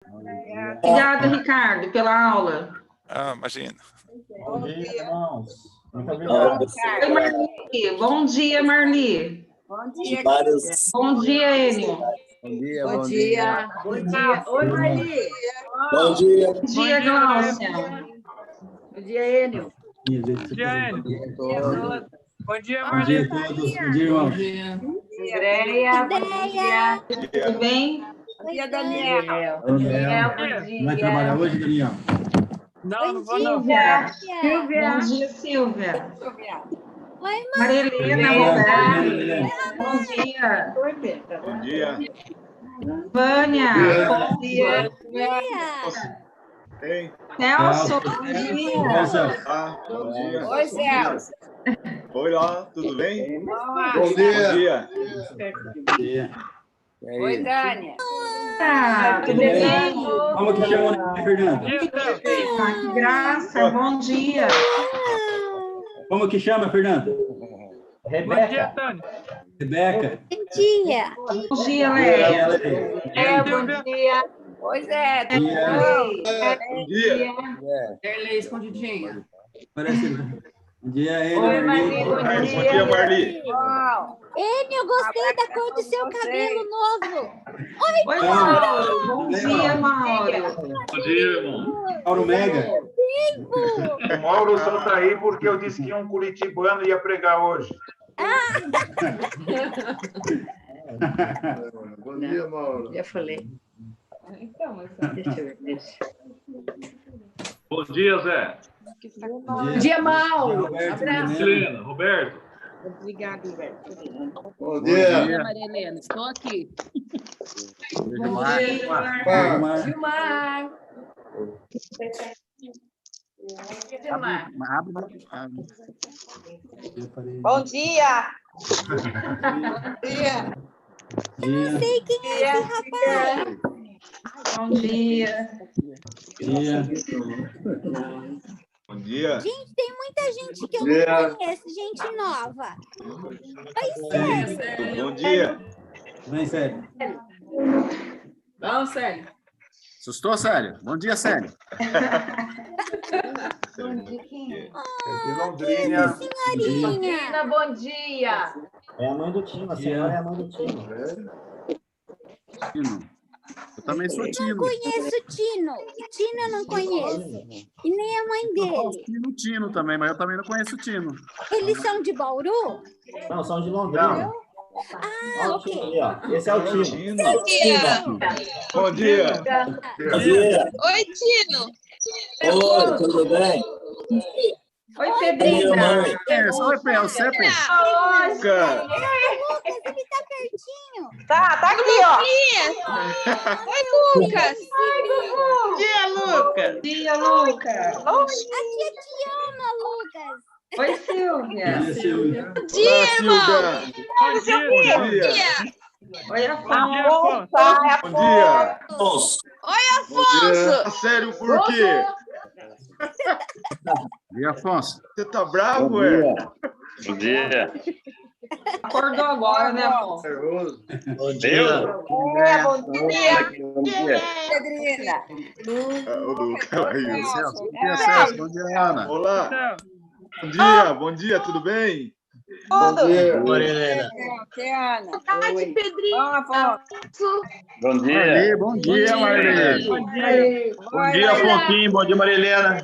Obrigada, Ricardo, pela aula. Ah, imagina. Bom dia, irmãos. Muito obrigado. Oi, Marli. Bom dia, Marli. Bom dia. Bom dia, Enio. Bom dia, Bom dia. Bom dia. Oi, Marli. Bom dia. Bom dia, Glaucia. Bom dia, Enio. Bom dia, Enio. Bom dia, Bom Marli. dia a todos. Bom dia, irmãos. Andréia. Bom dia. Tudo bem? Bom dia, Daniel. Daniel, Bom dia. vai trabalhar hoje, Daniel? Não, não vou não. Silvia. Silvia. Bom dia, Silvia. Silvia. Oi, Marilena, Roberto. Bom dia. Bom dia. Vânia. Bom dia. Ei. Celso. Bom dia. Bom dia. Oi, Celso. Oi lá, tudo bem? Bom dia. Bom dia. Oi, Dani. Tudo bem? Como que chama, né, Fernando? Ah, que graça. Bom dia. Como que chama, Fernando? Bom dia, Rebeca. Tânia. Rebeca. bom dia. Bom dia, Léa. Bom dia. Oi, Zé. Bom dia. Derlei escondidinha. Parece. Bom dia, Enio. Oi, Marli. Bom dia, Marli. Enio, eu gostei da cor do seu cabelo novo. Oi, Mauro. Bom dia, Mauro. Bom dia, irmão. Mauro Mega. O Mauro só está aí porque eu disse que um curitibano ia pregar hoje. Bom dia, Mauro. Já falei. Então, deixa eu ver. Bom dia, Zé. Bom dia, Mauro. Roberto, Abraço. Helena, Roberto. Obrigada, Roberto. Bom dia. Maria Helena, estou aqui. Bom dia. Gilmar. Gilmar. Bom dia! Não sei quem é esse rapaz. Bom dia. Bom dia. Gente, tem muita gente que eu não conheço, gente nova. Oi, Sérgio. Bom dia. Vem, Sérgio. Vamos, Célio. Assustou, Célio? Bom dia, Célio. Londrina. Senhorinha. Bom dia. É a mãe do Tino, a senhora é a mãe do Tino. Tino. Eu também sou Não Tino. conheço o Tino. Tino eu não conheço. E nem a mãe dele. Tino também, mas eu também não conheço o Tino. Eles são de Bauru? Não, são de Londrina. Ah, ok. Ali, ó. Esse é o Tino. Bom dia. Bom dia. Oi, Tino! Oi, tudo bem? Oi, Pedrinha. Oi, Pé, você, Pé. Lucas, ele tá pertinho. Tá aqui, ó. Oi, Lucas! Bom dia, Lucas! Bom dia, Lucas. A tia te ama, Lucas. Oi, Silvia. Bom dia, Silvia. Bom dia, irmão! Bom dia. Oi, Afonso. Bom dia. Oi, Afonso! Sério, por quê? E Afonso? Você tá bravo, é? Bom dia. Acordou agora, né, Afonso? Bom dia. Bom dia! Pedrina. O Lucas aí. Celso. Bom dia, Celso. Bom dia, Ana. Olá. Bom dia, tudo bem? Tudo! Marilena. Que Ana. Tarde, Pedrinho! Vamos, Afonso. Bom dia. Bom dia, Marilena. Bom dia, Afonso. Bom dia, Marilena.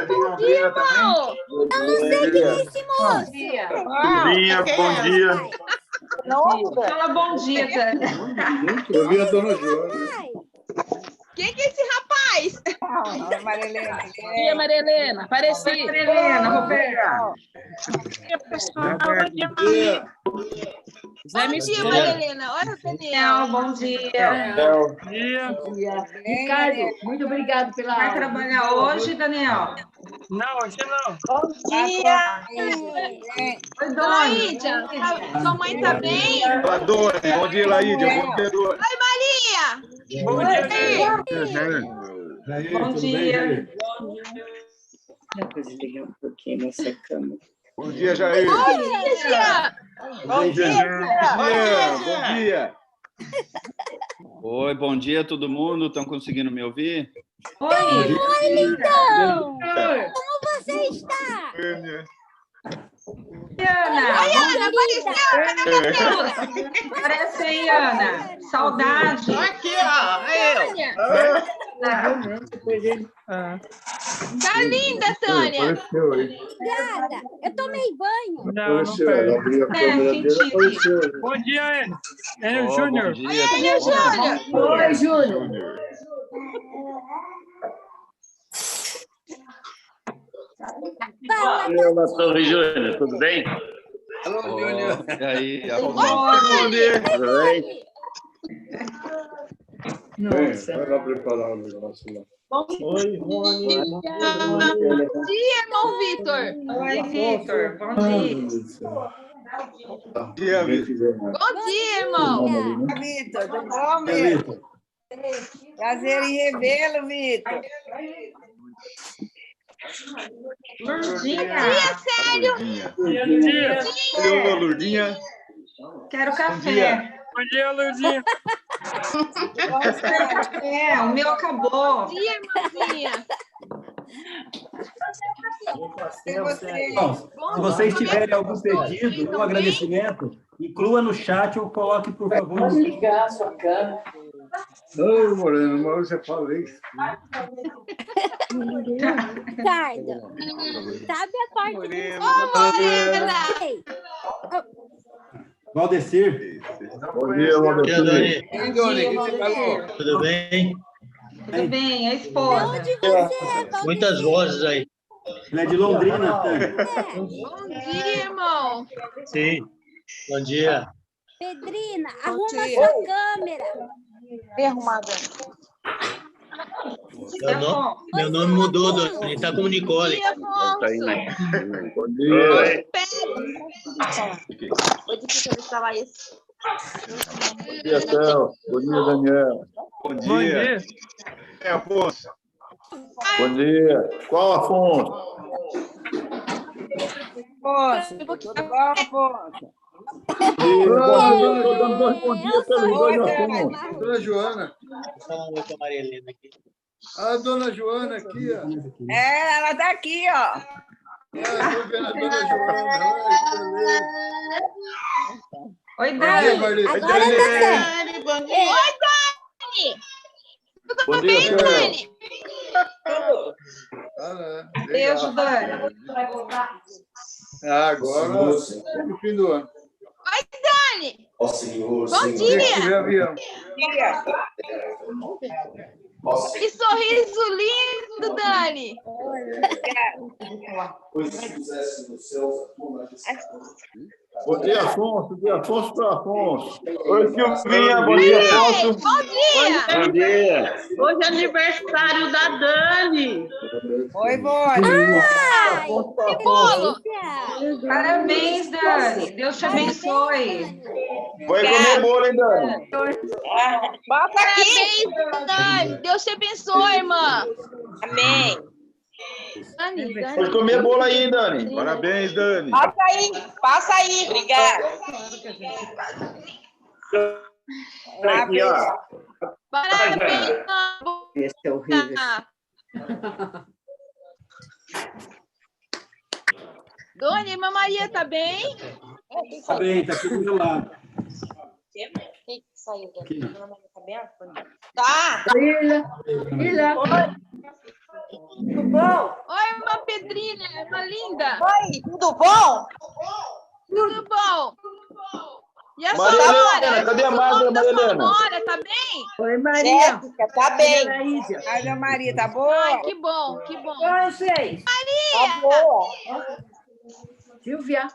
Bom dia, irmão! Eu não sei quem é esse moço. Pedrinha, bom dia. Fala bom dia, Tânia. Eu vi a dona Joana. Quem que é esse rapaz? Oi, Maria Helena. Bom dia, Maria Helena. Apareci. Oi, Helena, Roberto. Bom dia, Maria Helena. Olha, Daniel. Bom dia. Bom dia. Ricardo, muito obrigado pela Vai aula. trabalhar hoje, Daniel? Não, hoje não. Bom dia. Oi, Dona. Laídia, sua mãe tá bem? Laídia. Bom dia, Laídia. Bom dia, Dora. Oi, Maria. Bom dia. Jair, Bom tudo dia. bem, Jair? Desligar um pouquinho nessa cama. Bom dia, Jair. Oi, Lígia. Bom dia. Bom dia. Oi, bom dia todo mundo. Estão conseguindo me ouvir? Oi, lindão! Como você está? Ana, Oi, Ana, apareceu! parece aí, Ana. Saudade. Aqui, ó. Tá linda, Tânia. Apareceu aí. Obrigada. Eu tomei banho. Não, Apareceu. Ela abriu a câmera dele, apareceu. Bom dia, Enio. Ó, Enio Júnior. Bom dia. Enio Júnior. Oi, Júnior. Fala, Pastor Júnior, tudo bem? Alô, Júnior. E aí, Bom dia. Tudo bem? Vai lá preparar o negócio lá. Oi, Rony. Bom dia, irmão Vitor. Oi, Vitor. Bom dia. Dia, Vitor. Bom dia, irmão. Vitor, tudo bom, Vitor? Prazer em revê-lo, Vitor. Lurdinha. Sério? Bom dia. Oi, Lurdinha. Quero Bom café. dia. Bom dia, Lurdinha. O meu acabou. Bom dia, irmãzinha. E você? Se vocês tiverem algum pedido, algum agradecimento, inclua no chat ou coloque, por favor. Pode ligar a sua câmera. Ô, Moreno, mas você fala isso. Ricardo. Sabe a parte do... Morena. Ei, Valdecir. Bom dia, Valdecir. Tudo bem? Tudo bem, a de esposa. onde você é, Valdecir? Muitas vozes aí. Ele é de Londrina, Tânia. Bom dia, irmão. Sim. Bom dia. Pedrina, arruma dia. sua câmera. Bem arrumada. Meu nome mudou, Dona. Ele tá como Bom Nicole. dia, Afonso. Bom dia. Oi. Bom dia, Céu. Bom dia, Daniel. Bom Bom dia. É, Afonso. Bom dia. Qual Afonso? Afonso, tudo bom, Afonso? Estou dando bom dia pelos dois Afonso. Dona Joana. Vou falar um oi com a Maria Helena aqui. A dona Joana aqui, ó. É, ela tá aqui, ó. Estou vendo a dona Joana. Ai, que beleza. Oi, Bom Dani. dia, Marlene. Agora tá certo. Bom dia. Oi, Dani. Bom Tudo dia, bem, Céu. Dani? Ah, né? Beijo, Dani. Agora, no fim do ano. Oi, Dani. Bom Dia que dia. tiver avião. Que sorriso lindo, Dani. Bom dia, Afonso. De Afonso para Afonso. Oi, Silvinha. Bom dia, Afonso. Bom dia. Bom dia. Hoje é aniversário da Dani. Oi, Boni. Ai, Que bolo. delícia. Parabéns, Dani. Deus te abençoe. Vai comer bolo, hein, Dani? Bota aqui. Parabéns, Dani. Deus te abençoe, irmã. Amém. Dani, Pode comer bolo aí, Dani. Parabéns, Dani. Passa aí. Obrigada. Aqui, ó. Parabéns, irmã. Esse é horrível. Dona, irmã Maria, tá bem? Tá bem, tá aqui do meu lado. Aqui. Tá. Tudo bom? Oi, irmã Pedrinha, irmã linda. Oi, tudo bom? Tudo bom? E a Maria senhora? Helena, cadê a Maria Helena? Senhora, tá bem? Oi, Maria. Jéssica, tá bem. Ai, Maria, tá boa? Ai, que bom, que bom. Vocês? Maria! Tá boa. Silvia.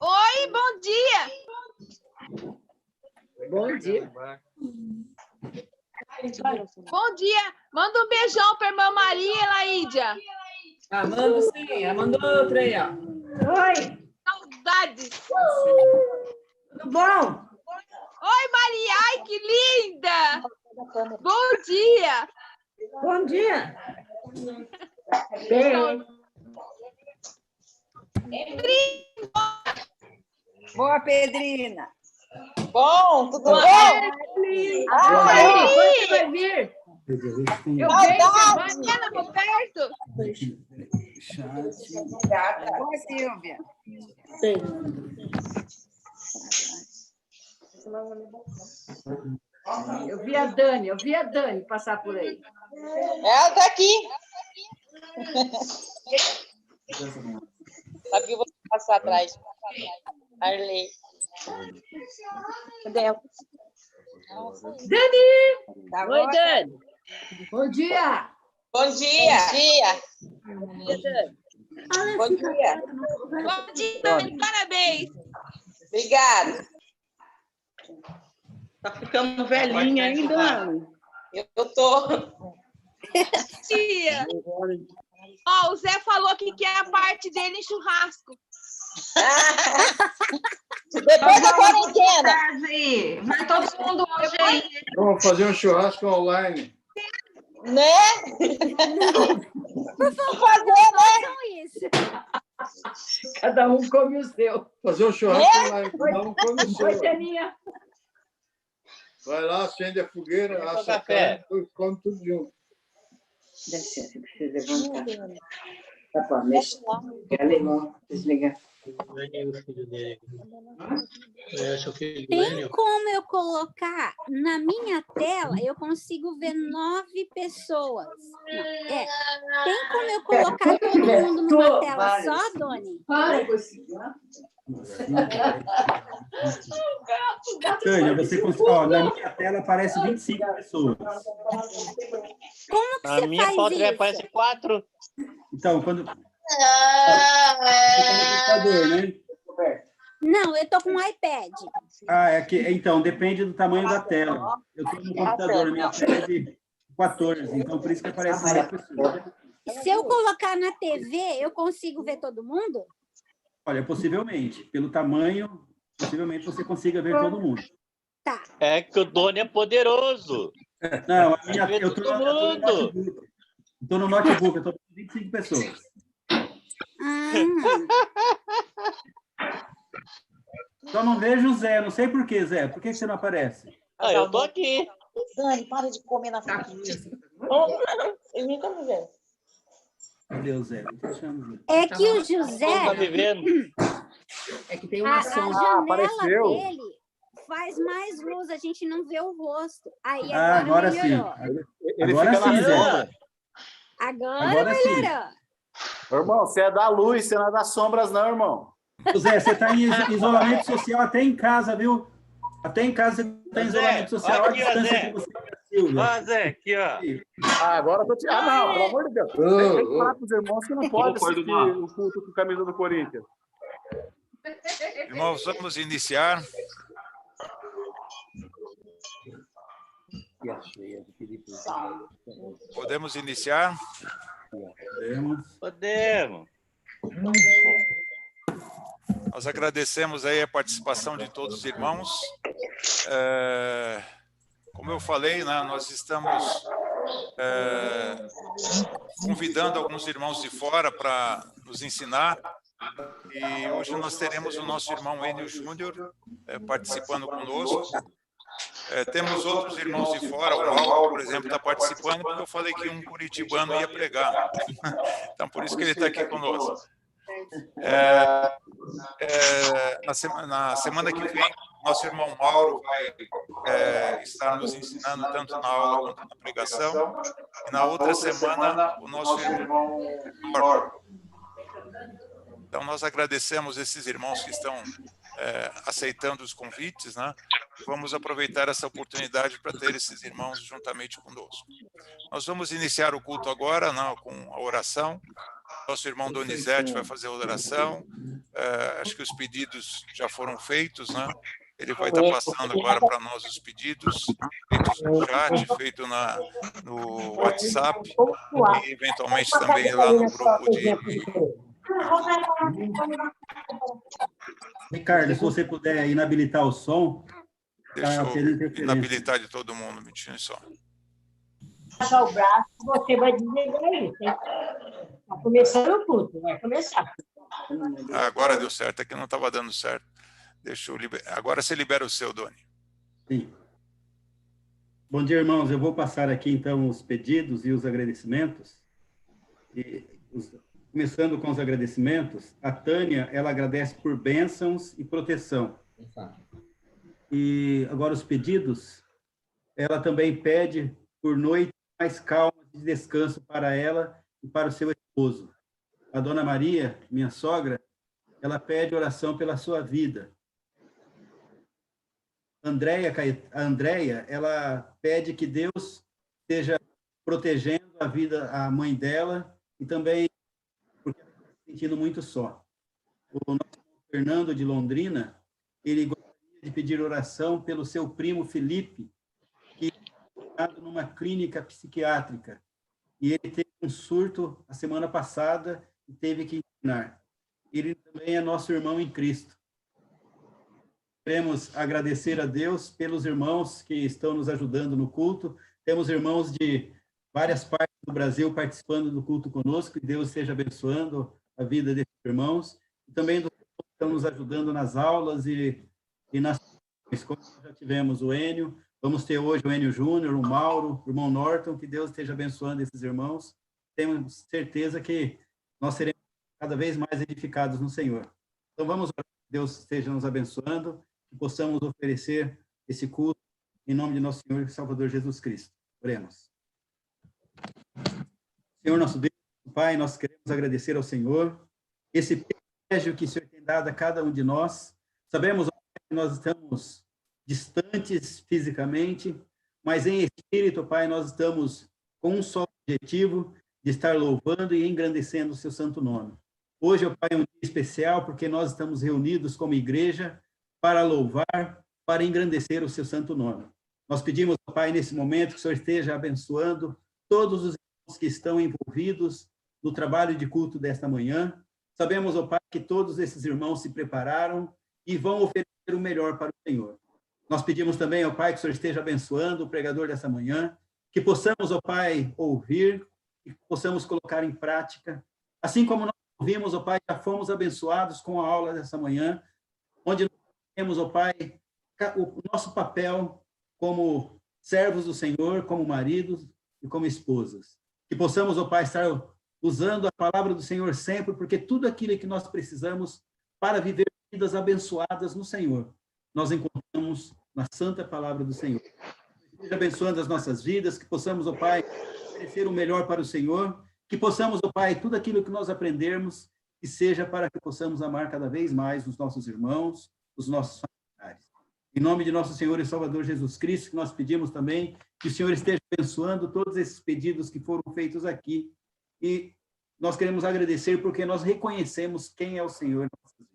Oi, bom dia. Bom dia. Bom dia. Manda um beijão pra irmã Maria, Laídia. Ah, manda sim. Ela mandou outra aí, ó. Oi. Saudades. Tudo bom? Oi, Maria. Ai, que linda. Bom dia. Bom dia. Bem. Boa, Pedrina. bom? Tudo bom? Quando você vai vir? Eu venho, Ana, Roberto. Boa, Silvia. Eu vi a Dani passar por aí. Ela tá aqui. Sabe que eu vou passar atrás. Arley. Cadê ela? Dani! Tá Oi, bom? Dani. Bom dia. Bom dia. Bom dia, Dani. Bom dia. Bom dia, Dani. Parabéns. Obrigada. Tá ficando velhinha ainda, Ana? Eu tô. Tia. Ó, o Zé falou que quer a parte dele em churrasco. Depois da quarentena. Vai todo mundo hoje aí. Vamos fazer um churrasco online. Né? Por favor, não façam isso. Cada um come o seu. Fazer um churrasco online. Cada um come o Oi, seu. Daninha. Vai lá, acende a fogueira, assa a café. carne, come tudo junto. Dá licença, você precisa levantar. Tá bom, mexe. Alemão, desligar. O filho dele. Eu acho o filho Tem dele. como eu colocar na minha tela, eu consigo ver 9 pessoas. Não, tem como eu colocar todo mundo numa tela só, Doni? Para com esse Tânia, você consegue. Ó, na minha tela aparece 25 pessoas. Como que Na você minha faz foto já isso? aparece 4. Então, quando. Computador, né? Não, eu tô com um iPad. Ah, então, depende do tamanho da tela. Eu tenho um computador, minha tela é de 14, então por isso que aparece mais pessoas. Se eu colocar na TV, eu consigo ver todo mundo? Olha, possivelmente, pelo tamanho, possivelmente você consiga ver todo mundo. Tá. É que o Doni é poderoso. Não, eu Todo estou no mundo. notebook. Estou no notebook, eu estou com 25 pessoas. Só não vejo o Zé, não sei por quê, Zé. Por que você não aparece? Ah, eu tô aqui. Dani, para de comer na frente. Eu nem tô me vendo. Cadê o Zé? Não tô achando o Zé. É que o José, Tá me vendo? É que tem a uma sombra. janela apareceu. dele faz mais luz, a gente não vê o rosto. Aí Agora sim. melhorou. Ele Agora fica sim, na Zé. sombra. Agora sim. melhorou. Irmão, você é da luz, você não é das sombras, não, irmão. Ô, Zé, você está em isolamento social até em casa, viu? Até em casa você está em Zé, isolamento social. olha Olha a aqui, ó, distância Zé. que você tem, Silvia. Ó, Zé, aqui, ó. Agora eu tô te... não, pelo amor de Deus. Tem que falar pros irmãos que não pode assistir o culto com a camisa do Corinthians. Irmãos, vamos iniciar. Podemos iniciar? Podemos. Nós agradecemos aí a participação de todos os irmãos. Como eu falei, né, nós estamos convidando alguns irmãos de fora para nos ensinar. E hoje nós teremos o nosso irmão Enio Júnior participando conosco. Temos outros irmãos de fora, o Mauro, por exemplo, está participando, porque eu falei que um curitibano ia pregar. Então, por isso que ele está aqui conosco. Na semana que vem, nosso irmão Mauro vai estar nos ensinando tanto na aula quanto na pregação. E na outra semana, o nosso irmão Mauro. Então, nós agradecemos esses irmãos que estão aceitando os convites, né? Vamos aproveitar essa oportunidade para ter esses irmãos juntamente conosco. Nós vamos iniciar o culto agora, né, com a oração. Nosso irmão Donizete vai fazer a oração. Acho que os pedidos já foram feitos, né? Ele vai estar passando agora para nós os pedidos, feitos no chat, feito no WhatsApp e, eventualmente, também lá no grupo de... Ricardo, se você puder inabilitar o som, Deixa tá tendo eu interferência. inabilitar de todo mundo, me tira só. Baixar o braço, você vai desligar isso. Está começando o culto, vai começar. Agora deu certo, é que não estava dando certo. Agora você libera o seu, Doni. Sim. Bom dia, irmãos. Eu vou passar aqui, então, os pedidos e os agradecimentos. Começando com os agradecimentos, a Tânia, ela agradece por bênçãos e proteção. E agora os pedidos, ela também pede por noites mais calmas de descanso para ela e para o seu esposo. A Dona Maria, minha sogra, ela pede oração pela sua vida. A Andréia, ela pede que Deus esteja protegendo a vida, a mãe dela, e também porque ela está se sentindo muito só. O nosso Fernando de Londrina, ele gostaria de pedir oração pelo seu primo Felipe, que está numa clínica psiquiátrica, e ele teve um surto a semana passada e teve que internar. Ele também é nosso irmão em Cristo. Queremos agradecer a Deus pelos irmãos que estão nos ajudando no culto. Temos irmãos de várias partes do Brasil participando do culto conosco, que Deus esteja abençoando a vida desses irmãos. E também dos que estão nos ajudando nas aulas e nas escolas. Já tivemos o Enio, vamos ter hoje o Enio Júnior, o Mauro, o irmão Norton, que Deus esteja abençoando esses irmãos. Temos certeza que nós seremos cada vez mais edificados no Senhor. Então vamos orar, que Deus esteja nos abençoando, que possamos oferecer esse culto em nome de nosso Senhor e Salvador Jesus Cristo. Oremos. Senhor nosso Deus, Pai, nós queremos agradecer ao Senhor esse privilégio que o Senhor tem dado a cada um de nós. Sabemos que nós estamos distantes fisicamente, mas em espírito, Pai, nós estamos com um só objetivo, de estar louvando e engrandecendo o seu santo nome. Hoje, Pai, é um dia especial porque nós estamos reunidos como igreja para louvar, para engrandecer o seu santo nome. Nós pedimos, Pai, nesse momento, que o Senhor esteja abençoando todos os irmãos que estão envolvidos no trabalho de culto desta manhã. Sabemos, Pai, que todos esses irmãos se prepararam e vão oferecer o melhor para o Senhor. Nós pedimos também, Pai, que o Senhor esteja abençoando o pregador dessa manhã, que possamos, Pai, ouvir e que possamos colocar em prática. Assim como nós ouvimos, Pai, já fomos abençoados com a aula dessa manhã, onde nós temos, Pai, o nosso papel como servos do Senhor, como maridos e como esposas. Que possamos, Pai, estar usando a palavra do Senhor sempre, porque tudo aquilo que nós precisamos para viver vidas abençoadas no Senhor, nós encontramos na santa palavra do Senhor. Esteja abençoando as nossas vidas, que possamos, Pai, oferecer o melhor para o Senhor, que possamos, Pai, tudo aquilo que nós aprendermos, que seja para que possamos amar cada vez mais os nossos irmãos, os nossos familiares. Em nome de nosso Senhor e Salvador Jesus Cristo, que nós pedimos também que o Senhor esteja abençoando todos esses pedidos que foram feitos aqui. E nós queremos agradecer porque nós reconhecemos quem é o Senhor em nossas vidas.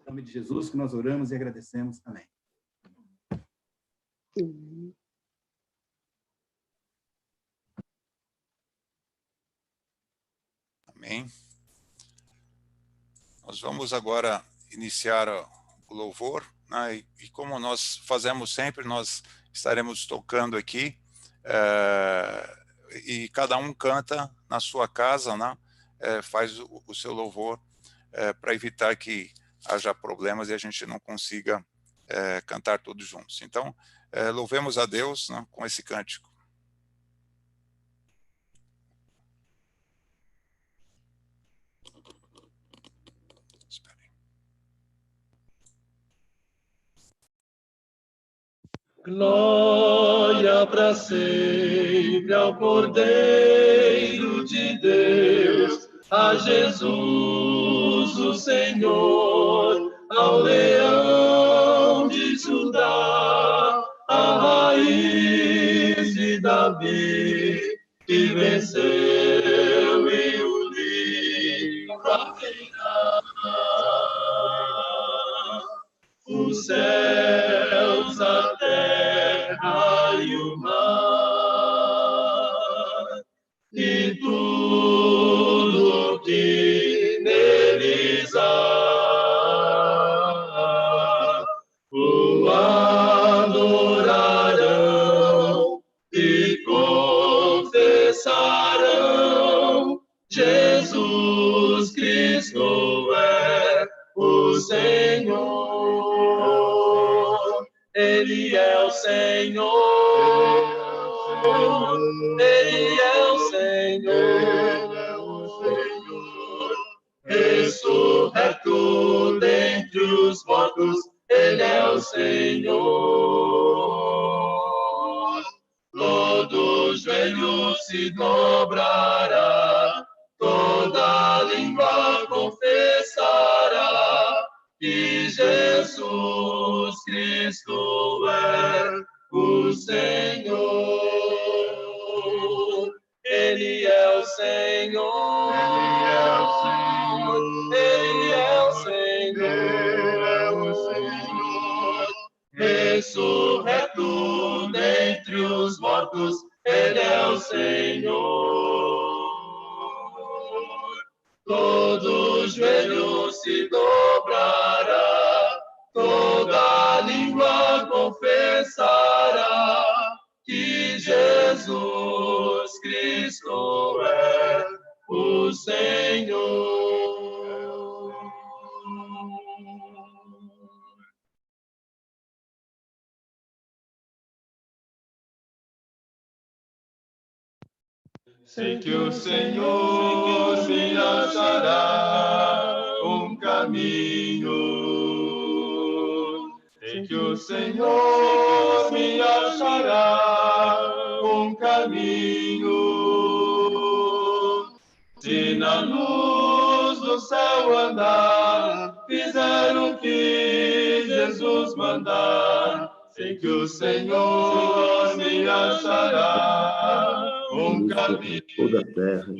Em nome de Jesus que nós oramos e agradecemos. Amém. Amém. Nós vamos agora iniciar o louvor, né? E como nós fazemos sempre, nós estaremos tocando aqui, e cada um canta na sua casa, né? Faz o seu louvor, para evitar que haja problemas e a gente não consiga cantar todos juntos. Então, louvemos a Deus, né, com esse cântico. Glória para sempre ao Cordeiro de Deus, a Jesus o Senhor, ao Leão de Judá, a raiz de Davi, que venceu e o livro a reinar. Os céus, a terra e o mar, e tudo que neles há, o adorarão e confessarão: Jesus Cristo é o Senhor. Senhor. Ele é o Senhor. Ressurreto dentre os mortos, Ele é o Senhor. Todo joelho se dobrará, toda língua confessará que Jesus Cristo é o Senhor. Ele é o Senhor. Ele é o Senhor. Ressurreto dentre os mortos, Ele é o Senhor. Todo joelho se dobrará, toda língua confessará que Jesus Cristo é o Senhor. Sei que o Senhor me achará um caminho. Sei que o Senhor me achará um caminho. Se na luz do céu andar, fizer o que Jesus mandar, sei que o Senhor me achará um caminho. Toda a terra.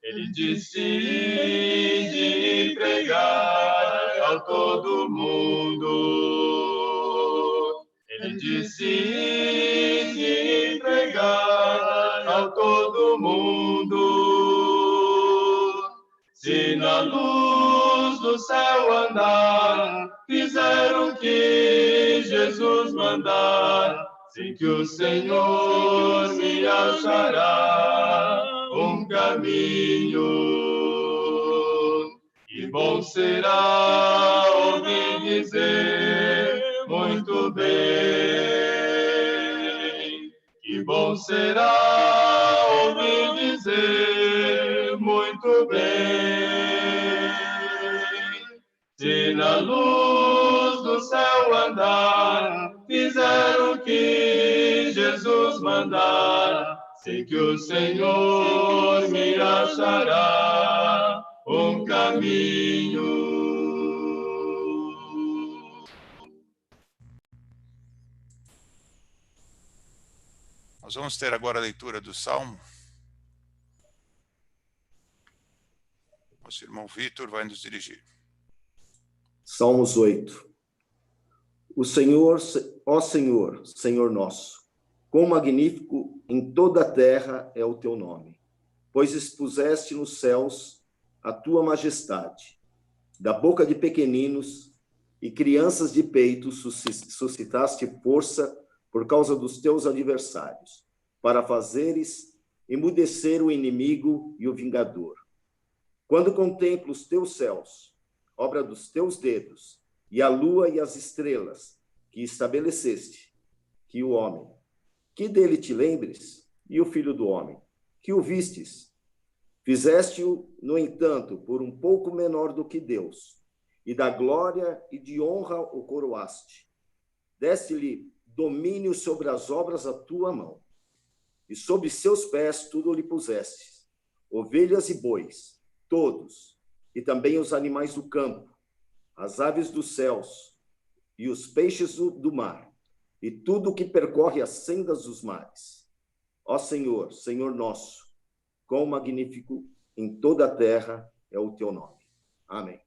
Ele disse de pregar a todo mundo. Ele disse de pregar a todo mundo. Se na luz do céu andar, fizer o que Jesus mandar, sei que o Senhor me achará um caminho. E bom será ouvir dizer muito bem. Que bom será ouvir dizer muito bem. Se na luz do céu andar, fizer o que Jesus mandar, sei que o Senhor me achará um caminho. Nós vamos ter agora a leitura do Salmo. Nosso irmão Vitor vai nos dirigir. Salmos 8. O Senhor, ó Senhor, Senhor nosso, quão magnífico em toda a terra é o teu nome, pois expuseste nos céus a tua majestade. Da boca de pequeninos e crianças de peito suscitaste força por causa dos teus adversários, para fazeres emudecer o inimigo e o vingador. Quando contemplo os teus céus, obra dos teus dedos, e a lua e as estrelas que estabeleceste, que o homem, que dele te lembres, e o filho do homem, que o vistes. Fizeste-o, no entanto, por um pouco menor do que Deus, e da glória e de honra o coroaste. Deste-lhe domínio sobre as obras da tua mão, e sob seus pés tudo lhe puseste, ovelhas e bois, todos, e também os animais do campo, as aves dos céus, e os peixes do mar, e tudo que percorre as sendas dos mares. Ó Senhor, Senhor nosso, quão magnífico em toda a terra é o teu nome. Amém.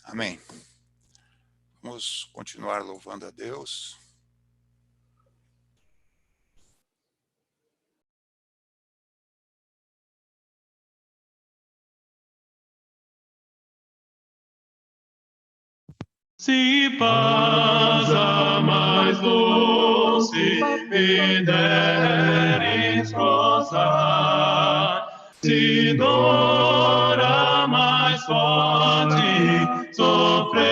Amém. Vamos continuar louvando a Deus. Se paz a mais doce me deres gozar, se dor a mais forte sofrer,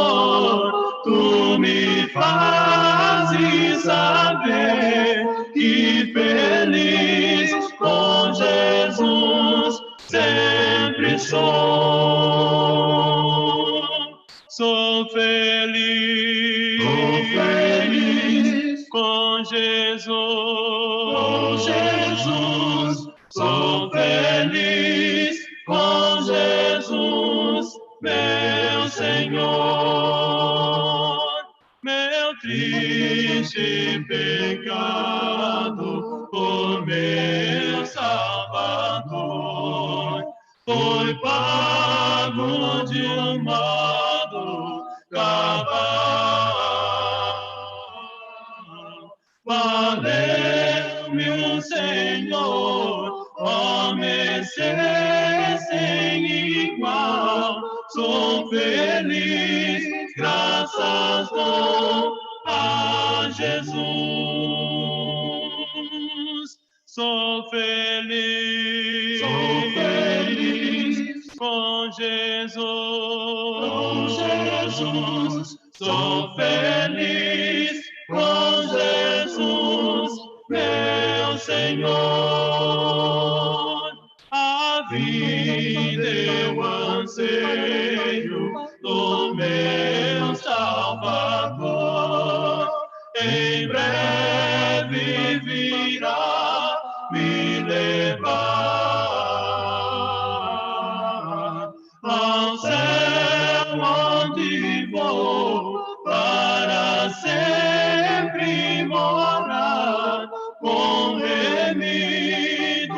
Senhor, tu me fazes saber que feliz com Jesus sempre sou. Sou feliz com Jesus. Com Jesus, sou feliz com Jesus, meu Senhor. Meu triste pecado, por meu Salvador, foi pago de um modo cabal. Valeu-me o Senhor, ó mercê sem igual. Sou feliz, graças dou a Jesus. Sou feliz com Jesus. Com Jesus, sou feliz com Jesus, meu Senhor. A vida eu anseio do meu Salvador. Em breve virá me levar ao céu onde vou para sempre morar com remidos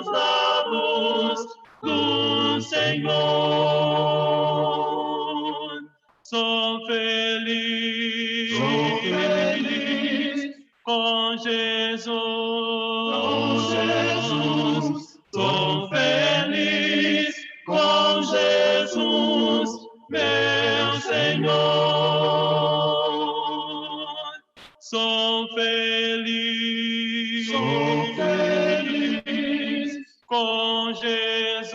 na luz do Senhor. Sou feliz com Jesus. Com Jesus, sou feliz com Jesus, meu Senhor. Sou feliz com Jesus.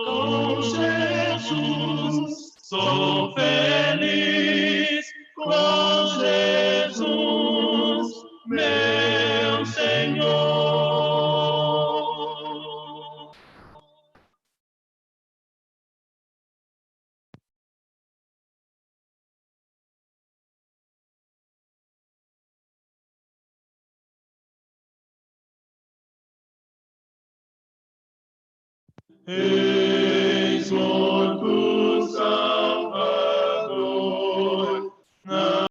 Com Jesus, sou feliz com Jesus, meu Senhor. Eis morto Salvador, na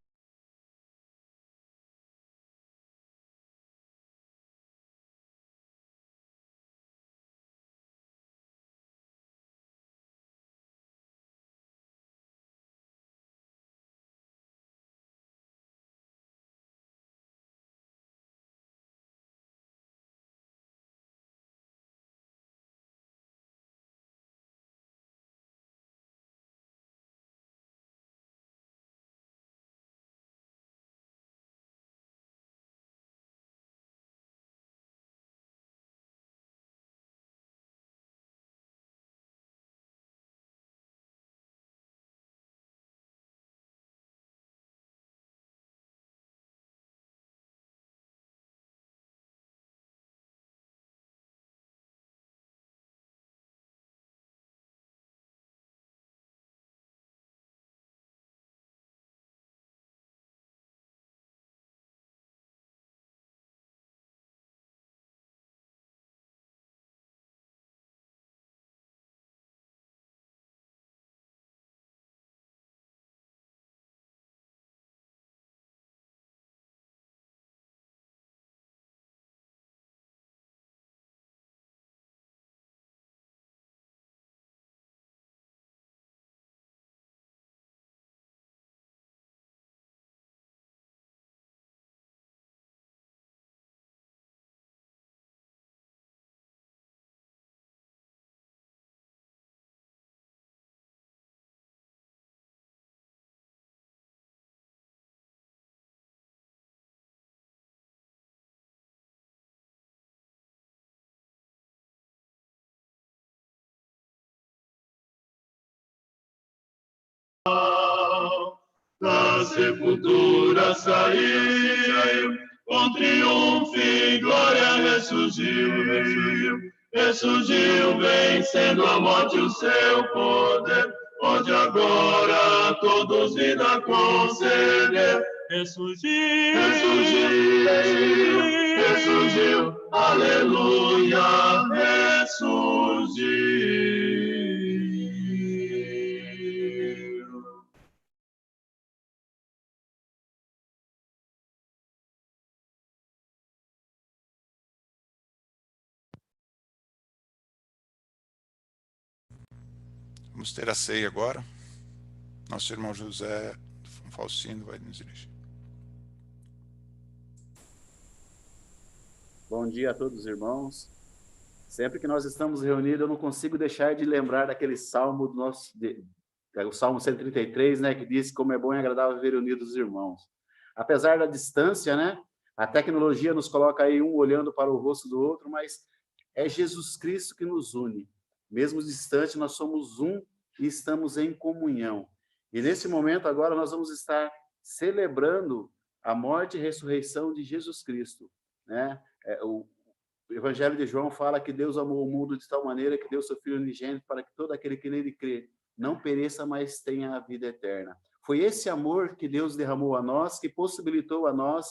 da sepultura saiu, com triunfo e glória ressurgiu, ressurgiu, vencendo a morte o seu poder, pode agora a todos vida conceder. Ressurgiu, ressurgiu, ressurgiu, aleluia, ressurgiu. Vamos ter a ceia agora. Nosso irmão José Faustino vai nos dirigir. Bom dia a todos os irmãos. Sempre que nós estamos reunidos, eu não consigo deixar de lembrar daquele salmo do nosso, o Salmo 133, né, que diz como é bom e agradável ver unidos os irmãos. Apesar da distância, né, a tecnologia nos coloca aí um olhando para o rosto do outro, mas é Jesus Cristo que nos une. Mesmo distante, nós somos um e estamos em comunhão. E nesse momento agora nós vamos estar celebrando a morte e ressurreição de Jesus Cristo, né? O Evangelho de João fala que Deus amou o mundo de tal maneira que deu seu Filho unigênito para que todo aquele que nele crê não pereça, mas tenha a vida eterna. Foi esse amor que Deus derramou a nós, que possibilitou a nós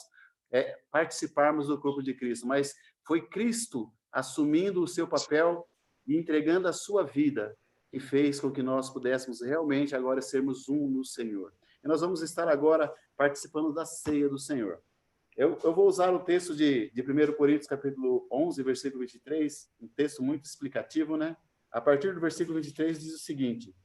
participarmos do corpo de Cristo. Mas foi Cristo assumindo o seu papel e entregando a sua vida, que fez com que nós pudéssemos realmente agora sermos um no Senhor. E nós vamos estar agora participando da ceia do Senhor. Eu vou usar o texto de 1 Coríntios, capítulo 11, versículo 23, um texto muito explicativo, né? A partir do versículo 23 diz o seguinte: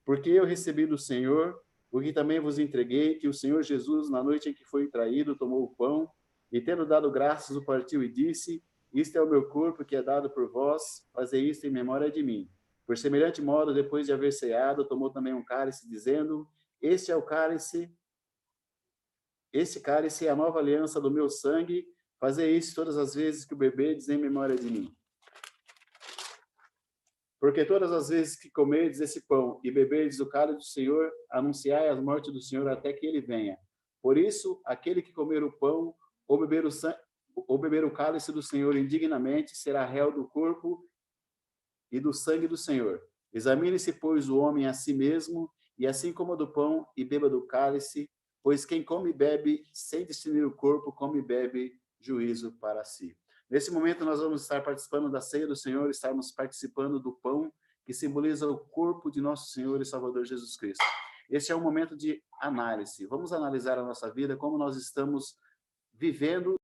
porque eu recebi do Senhor o que também vos entreguei, que o Senhor Jesus, na noite em que foi traído, tomou o pão, e tendo dado graças, o partiu e disse: isto é o meu corpo que é dado por vós, fazei isto em memória de mim. Por semelhante modo, depois de haver ceado, tomou também um cálice, dizendo: este cálice é a nova aliança do meu sangue, fazei isso todas as vezes que o bebedes em memória de mim. Porque todas as vezes que comerdes esse pão e beberdes o cálice do Senhor, anunciai a morte do Senhor até que ele venha. Por isso, aquele que comer o pão ou beber o cálice do Senhor indignamente será réu do corpo e do sangue do Senhor. Examine-se, pois, o homem a si mesmo, e assim coma do pão e beba do cálice, pois quem come e bebe sem discernir o corpo, come e bebe juízo para si. Nesse momento nós vamos estar participando da ceia do Senhor, estarmos participando do pão, que simboliza o corpo de nosso Senhor e Salvador Jesus Cristo. Esse é um momento de análise. Vamos analisar a nossa vida, como nós estamos vivendo.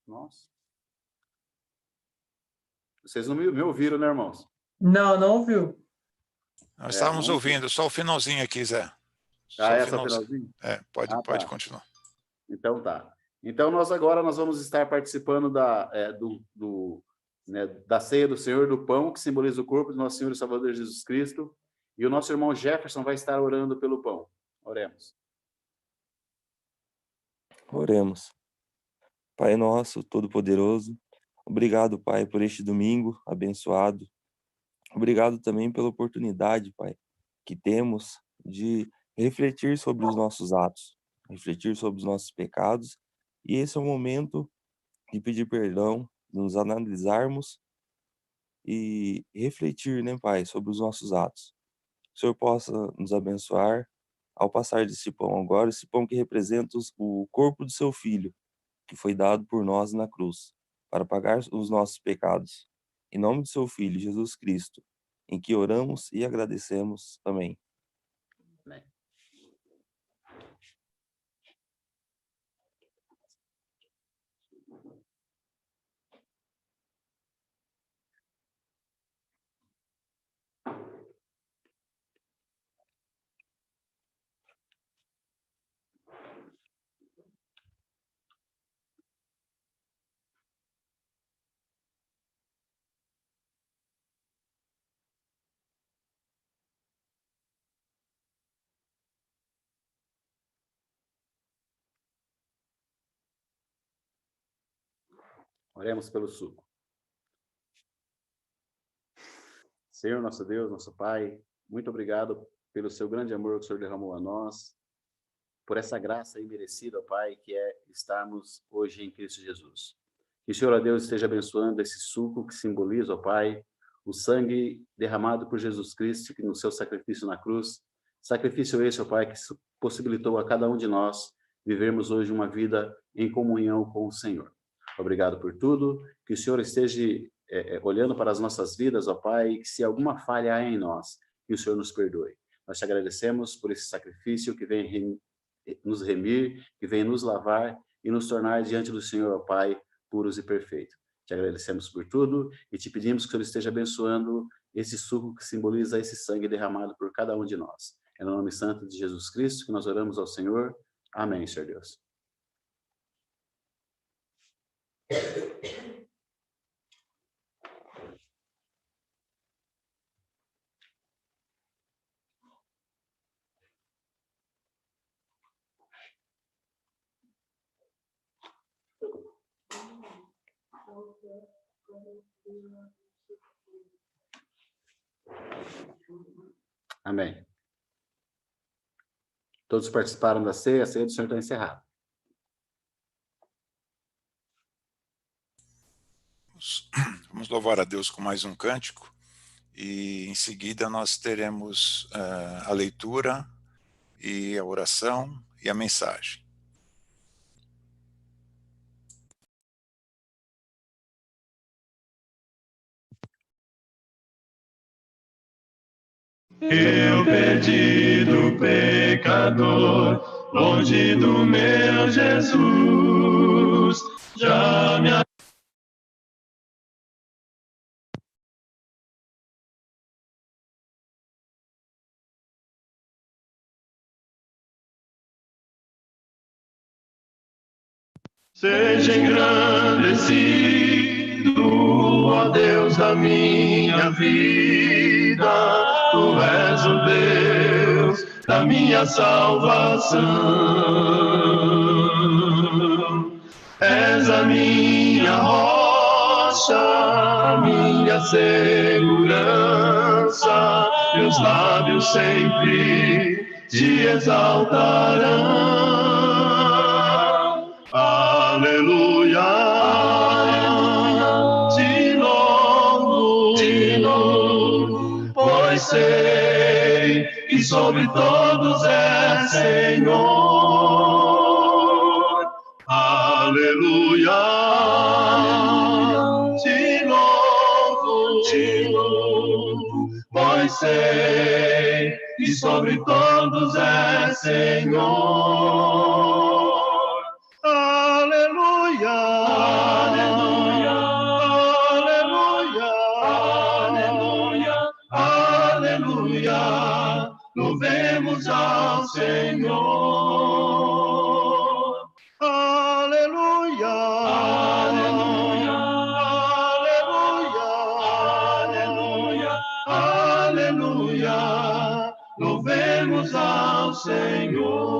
Nossa. Vocês não me ouviram, né, irmãos? Não ouviu. Nós estávamos ouvindo, só o finalzinho aqui, Zé. Ah, é só o finalzinho? Pode continuar. Então tá. Então nós vamos estar participando da ceia do Senhor, do pão, que simboliza o corpo do nosso Senhor e Salvador Jesus Cristo. E o nosso irmão Jefferson vai estar orando pelo pão. Oremos. Oremos. Pai nosso, todo-poderoso, obrigado, Pai, por este domingo abençoado. Obrigado também pela oportunidade, Pai, que temos de refletir sobre os nossos atos, refletir sobre os nossos pecados. E esse é o momento de pedir perdão, de nos analisarmos e refletir, né, Pai, sobre os nossos atos. Que o Senhor possa nos abençoar ao passar desse pão agora, esse pão que representa o corpo do seu Filho, que foi dado por nós na cruz, para pagar os nossos pecados. Em nome do seu Filho, Jesus Cristo, em que oramos e agradecemos. Amém. Amém. Oremos pelo suco. Senhor, nosso Deus, nosso Pai, muito obrigado pelo seu grande amor que o Senhor derramou a nós, por essa graça imerecida, ó Pai, que é estarmos hoje em Cristo Jesus. Que o Senhor, ó Deus, esteja abençoando esse suco que simboliza, ó Pai, o sangue derramado por Jesus Cristo no seu sacrifício na cruz. Sacrifício esse, ó Pai, que possibilitou a cada um de nós vivermos hoje uma vida em comunhão com o Senhor. Obrigado por tudo. Que o Senhor esteja olhando para as nossas vidas, ó Pai, e que se alguma falha há em nós, que o Senhor nos perdoe. Nós te agradecemos por esse sacrifício que vem nos remir, que vem nos lavar e nos tornar diante do Senhor, ó Pai, puros e perfeitos. Te agradecemos por tudo e te pedimos que o Senhor esteja abençoando esse suco que simboliza esse sangue derramado por cada um de nós. É no nome santo de Jesus Cristo que nós oramos ao Senhor. Amém, Senhor Deus. Amém. Todos participaram da ceia, a ceia do Senhor está encerrada. Vamos louvar a Deus com mais um cântico e em seguida nós teremos a leitura e a oração e a mensagem. Eu perdido pecador, longe do meu Jesus, já me seja engrandecido, ó Deus da minha vida. Tu és o Deus da minha salvação. És a minha rocha, minha segurança. Meus lábios sempre te exaltarão. Aleluia, te louvo, pois sei que sobre todos é Senhor. Aleluia, te louvo, pois sei que sobre todos é Senhor. Aleluia, aleluia, aleluia, aleluia, aleluia, louvemos ao Senhor. Aleluia, aleluia, aleluia, aleluia, aleluia, louvemos ao Senhor.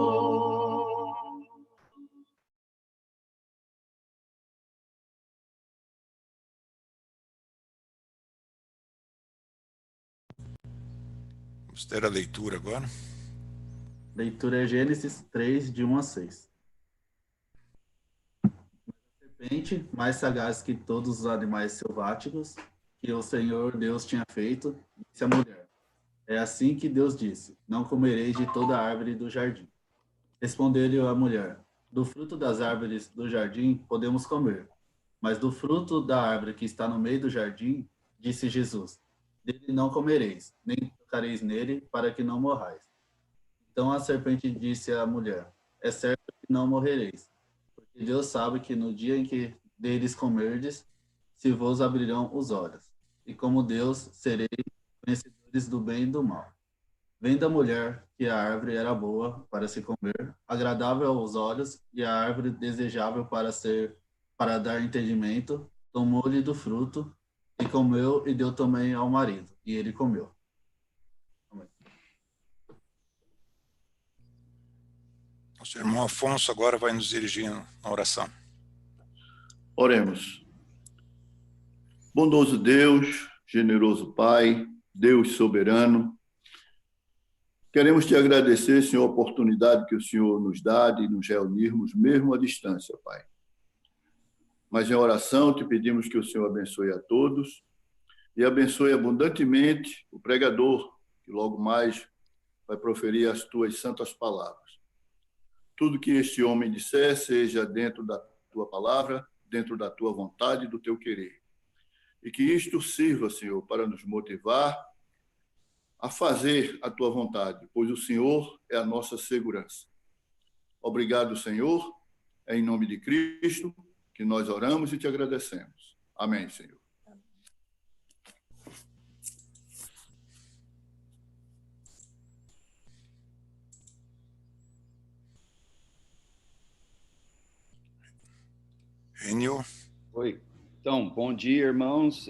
Vamos ter a leitura agora. Leitura é Gênesis 3, de 1 a 6. A serpente, mais sagaz que todos os animais selváticos, que o Senhor Deus tinha feito, disse à mulher: é assim que Deus disse, não comereis de toda árvore do jardim. Respondeu-lhe a mulher: do fruto das árvores do jardim podemos comer, mas do fruto da árvore que está no meio do jardim, disse Jesus, dele não comereis, nem tocareis nele, para que não morrais. Então a serpente disse à mulher: é certo que não morrereis, porque Deus sabe que no dia em que deles comerdes, se vos abrirão os olhos, e como Deus sereis conhecedores do bem e do mal. Vendo a mulher que a árvore era boa para se comer, agradável aos olhos, e a árvore desejável para dar entendimento, tomou-lhe do fruto, e comeu, e deu também ao marido, e ele comeu. Nosso irmão Afonso agora vai nos dirigir na oração. Oremos. Bondoso Deus, generoso Pai, Deus soberano, queremos te agradecer, Senhor, a oportunidade que o Senhor nos dá de nos reunirmos, mesmo à distância, Pai. Mas em oração te pedimos que o Senhor abençoe a todos e abençoe abundantemente o pregador, que logo mais vai proferir as tuas santas palavras. Tudo que este homem disser seja dentro da tua palavra, dentro da tua vontade e do teu querer. E que isto sirva, Senhor, para nos motivar a fazer a tua vontade, pois o Senhor é a nossa segurança. Obrigado, Senhor, é em nome de Cristo que nós oramos e te agradecemos. Amém, Senhor. Enio. Oi. Então, bom dia, irmãos.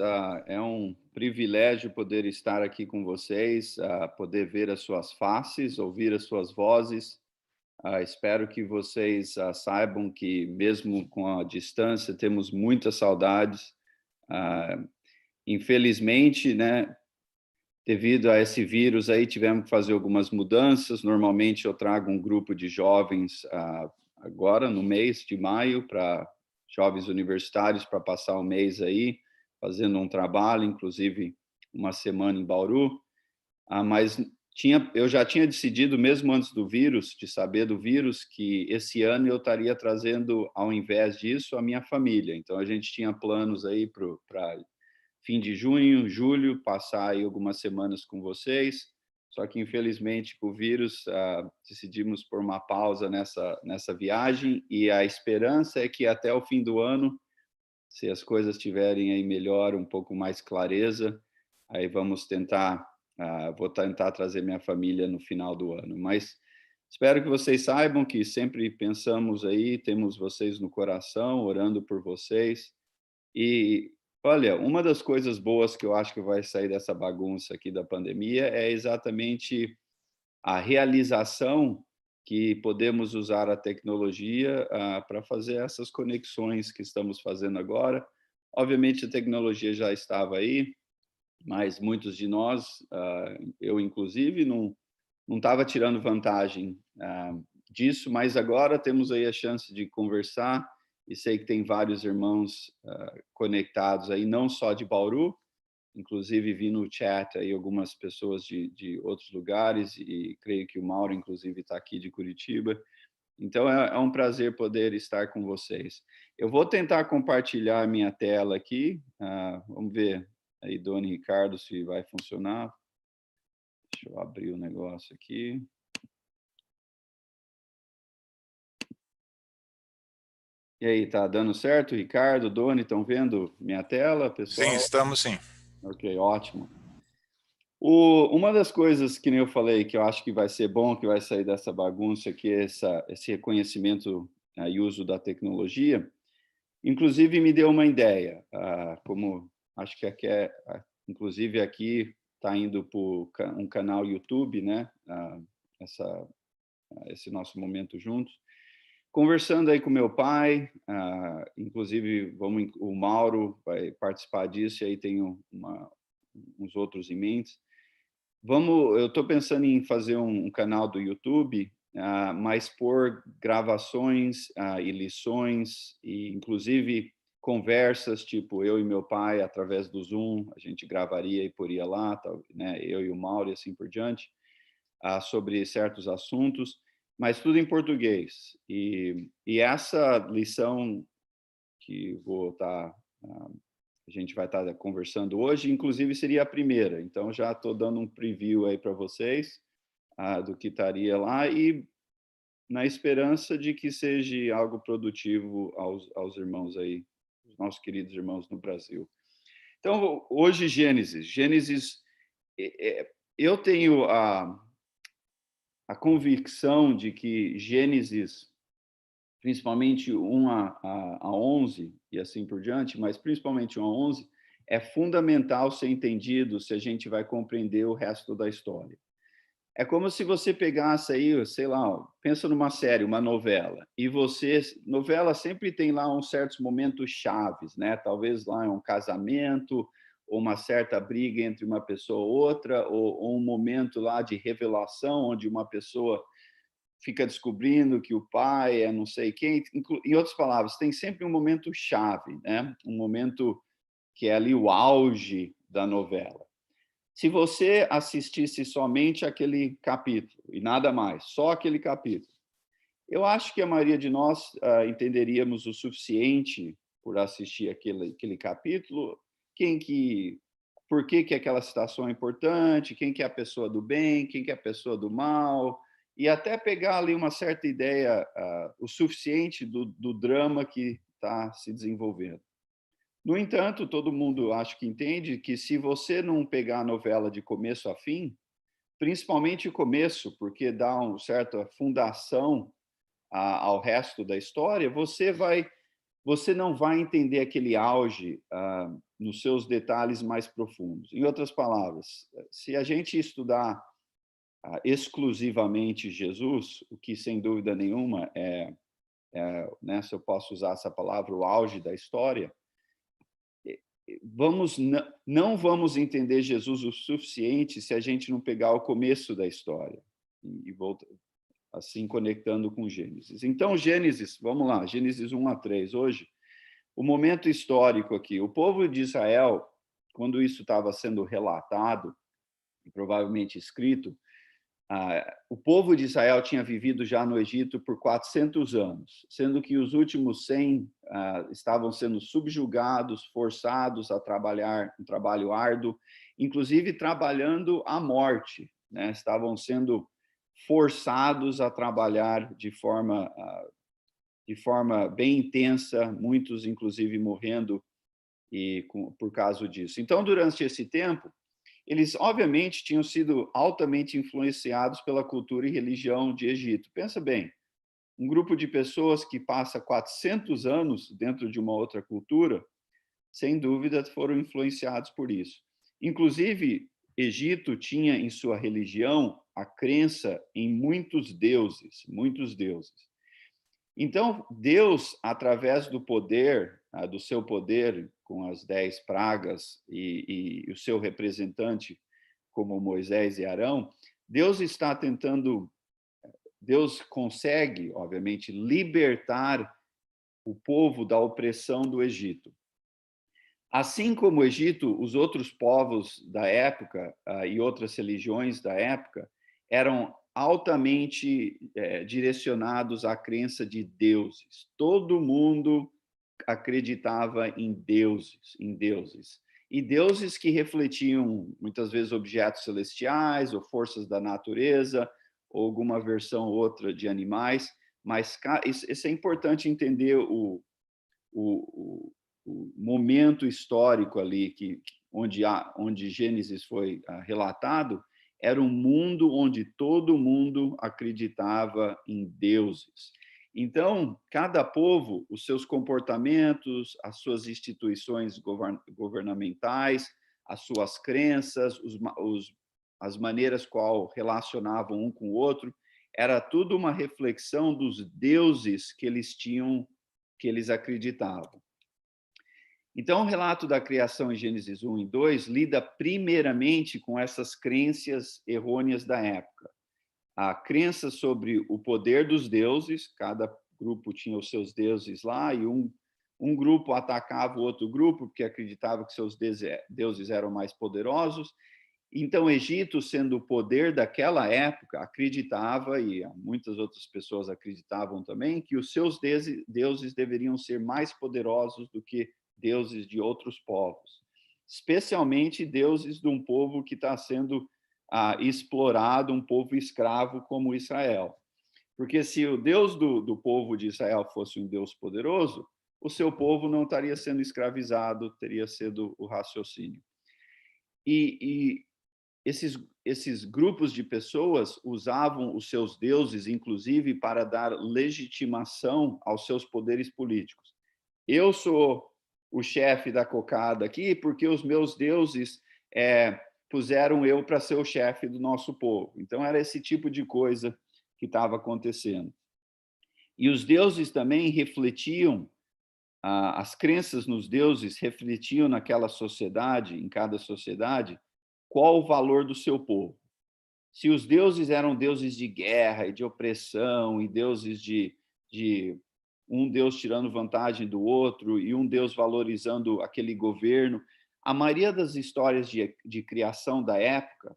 É um privilégio poder estar aqui com vocês, poder ver as suas faces, ouvir as suas vozes. Espero que vocês saibam que, mesmo com a distância, temos muitas saudades. Infelizmente, né, devido a esse vírus aí, tivemos que fazer algumas mudanças. Normalmente, eu trago um grupo de jovens agora, no mês de maio, para jovens universitários, para passar o mês aí, fazendo um trabalho, inclusive uma semana em Bauru. Mas eu já tinha decidido, mesmo antes do vírus, de saber do vírus, que esse ano eu estaria trazendo, ao invés disso, a minha família. Então, a gente tinha planos aí para fim de junho, julho, passar aí algumas semanas com vocês. Só que, infelizmente, com o vírus, decidimos por uma pausa nessa viagem, e a esperança é que até o fim do ano, se as coisas tiverem aí melhor, um pouco mais clareza, aí vamos tentar, vou tentar trazer minha família no final do ano. Mas espero que vocês saibam que sempre pensamos aí, temos vocês no coração, orando por vocês. E olha, uma das coisas boas que eu acho que vai sair dessa bagunça aqui da pandemia é exatamente a realização que podemos usar a tecnologia para fazer essas conexões que estamos fazendo agora. Obviamente, a tecnologia já estava aí, mas muitos de nós, eu inclusive, não estava tirando vantagem disso, mas agora temos aí a chance de conversar. E sei que tem vários irmãos conectados aí, não só de Bauru, inclusive vi no chat aí algumas pessoas de outros lugares, e creio que o Mauro, inclusive, está aqui de Curitiba. Então, é um prazer poder estar com vocês. Eu vou tentar compartilhar minha tela aqui. Vamos ver aí, Dona e Ricardo, se vai funcionar. Deixa eu abrir o negócio aqui. E aí, tá dando certo, Ricardo, Doni, estão vendo minha tela, pessoal? Sim, estamos sim. Ok, ótimo. Uma das coisas que nem eu falei, que eu acho que vai ser bom, que vai sair dessa bagunça, que é esse reconhecimento e uso da tecnologia, inclusive me deu uma ideia, como acho que aqui inclusive aqui está indo para um canal YouTube, né? Esse nosso momento juntos. Conversando aí com meu pai, inclusive o Mauro vai participar disso, e aí tenho uns outros em mente. Eu estou pensando em fazer um canal do YouTube, mas por gravações e lições, e inclusive conversas, tipo eu e meu pai, através do Zoom, a gente gravaria e poria lá, né, eu e o Mauro e assim por diante, sobre certos assuntos, mas tudo em português. E essa lição que a gente vai estar conversando hoje, inclusive seria a primeira. Então, já estou dando um preview aí para vocês do que estaria lá, e na esperança de que seja algo produtivo aos irmãos aí, os nossos queridos irmãos no Brasil. Então, hoje, Gênesis, eu tenho a convicção de que Gênesis, principalmente 1 a 11 e assim por diante, mas principalmente 1 a 11, é fundamental ser entendido se a gente vai compreender o resto da história. É como se você pegasse aí, sei lá, pensa numa série, uma novela, e novela sempre tem lá uns certos momentos chaves, né? Talvez lá é um casamento, ou uma certa briga entre uma pessoa ou outra, ou um momento lá de revelação, onde uma pessoa fica descobrindo que o pai é não sei quem. Em outras palavras, tem sempre um momento chave, né? Um momento que é ali o auge da novela. Se você assistisse somente aquele capítulo e nada mais, só aquele capítulo, eu acho que a maioria de nós entenderíamos o suficiente por assistir aquele capítulo, por que aquela situação é importante, quem que é a pessoa do bem, quem que é a pessoa do mal, e até pegar ali uma certa ideia, o suficiente do drama que está se desenvolvendo. No entanto, todo mundo acho que entende que se você não pegar a novela de começo a fim, principalmente o começo, porque dá uma certa fundação ao resto da história, você não vai entender aquele auge nos seus detalhes mais profundos. Em outras palavras, se a gente estudar exclusivamente Jesus, o que sem dúvida nenhuma né, se eu posso usar essa palavra, o auge da história, não vamos entender Jesus o suficiente se a gente não pegar o começo da história e voltar, assim, conectando com Gênesis. Então, Gênesis, vamos lá, Gênesis 1 a 3, hoje, o momento histórico aqui. O povo de Israel, quando isso estava sendo relatado, e provavelmente escrito, o povo de Israel tinha vivido já no Egito por 400 anos, sendo que os últimos 100 estavam sendo subjugados, forçados a trabalhar um trabalho árduo, inclusive trabalhando à morte, né? Estavam sendo forçados a trabalhar de forma bem intensa, muitos inclusive morrendo por causa disso. Então, durante esse tempo, eles, obviamente, tinham sido altamente influenciados pela cultura e religião de Egito. Pensa bem, um grupo de pessoas que passa 400 anos dentro de uma outra cultura, sem dúvida, foram influenciados por isso. Inclusive, Egito tinha em sua religião a crença em muitos deuses, muitos deuses. Então, Deus, através do poder, do seu poder, com as 10 pragas e o seu representante, como Moisés e Arão, Deus consegue, obviamente, libertar o povo da opressão do Egito. Assim como o Egito, os outros povos da época e outras religiões da época eram altamente direcionados à crença de deuses. Todo mundo acreditava em deuses. E deuses que refletiam, muitas vezes, objetos celestiais ou forças da natureza, ou alguma versão ou outra de animais. Mas isso é importante entender o momento histórico ali, onde Gênesis foi relatado, era um mundo onde todo mundo acreditava em deuses. Então, cada povo, os seus comportamentos, as suas instituições governamentais, as suas crenças, as maneiras qual relacionavam um com o outro, era tudo uma reflexão dos deuses que eles acreditavam. Então, o relato da criação em Gênesis 1 e 2 lida primeiramente com essas crenças errôneas da época. A crença sobre o poder dos deuses, cada grupo tinha os seus deuses lá, e um grupo atacava o outro grupo porque acreditava que seus deuses eram mais poderosos. Então, o Egito, sendo o poder daquela época, acreditava, e muitas outras pessoas acreditavam também, que os seus deuses deveriam ser mais poderosos do que deuses de outros povos, especialmente deuses de um povo que está sendo explorado, um povo escravo como Israel. Porque se o Deus do povo de Israel fosse um Deus poderoso, o seu povo não estaria sendo escravizado, teria sido o raciocínio. E esses grupos de pessoas usavam os seus deuses, inclusive, para dar legitimação aos seus poderes políticos. Eu sou o chefe da cocada aqui porque os meus deuses puseram eu para ser o chefe do nosso povo. Então, era esse tipo de coisa que estava acontecendo. E os deuses também refletiam, as crenças nos deuses refletiam naquela sociedade, em cada sociedade, qual o valor do seu povo. Se os deuses eram deuses de guerra e de opressão, e deuses de um deus tirando vantagem do outro, e um deus valorizando aquele governo, a maioria das histórias de criação da época,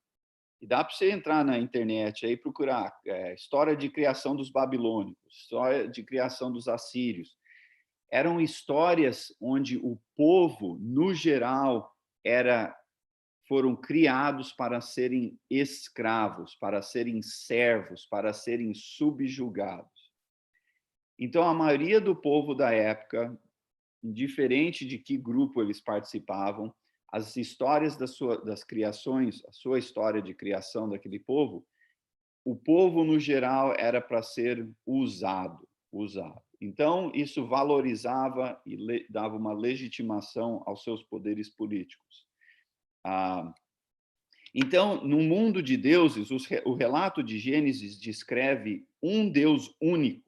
e dá para você entrar na internet aí e procurar história de criação dos babilônicos, história de criação dos assírios, eram histórias onde o povo, no geral, foram criados para serem escravos, para serem servos, para serem subjugados. Então, a maioria do povo da época, indiferente de que grupo eles participavam, as histórias das criações, a sua história de criação daquele povo, o povo, no geral, era para ser usado. Então, isso valorizava e dava uma legitimação aos seus poderes políticos. Então, no mundo de deuses, o relato de Gênesis descreve um Deus único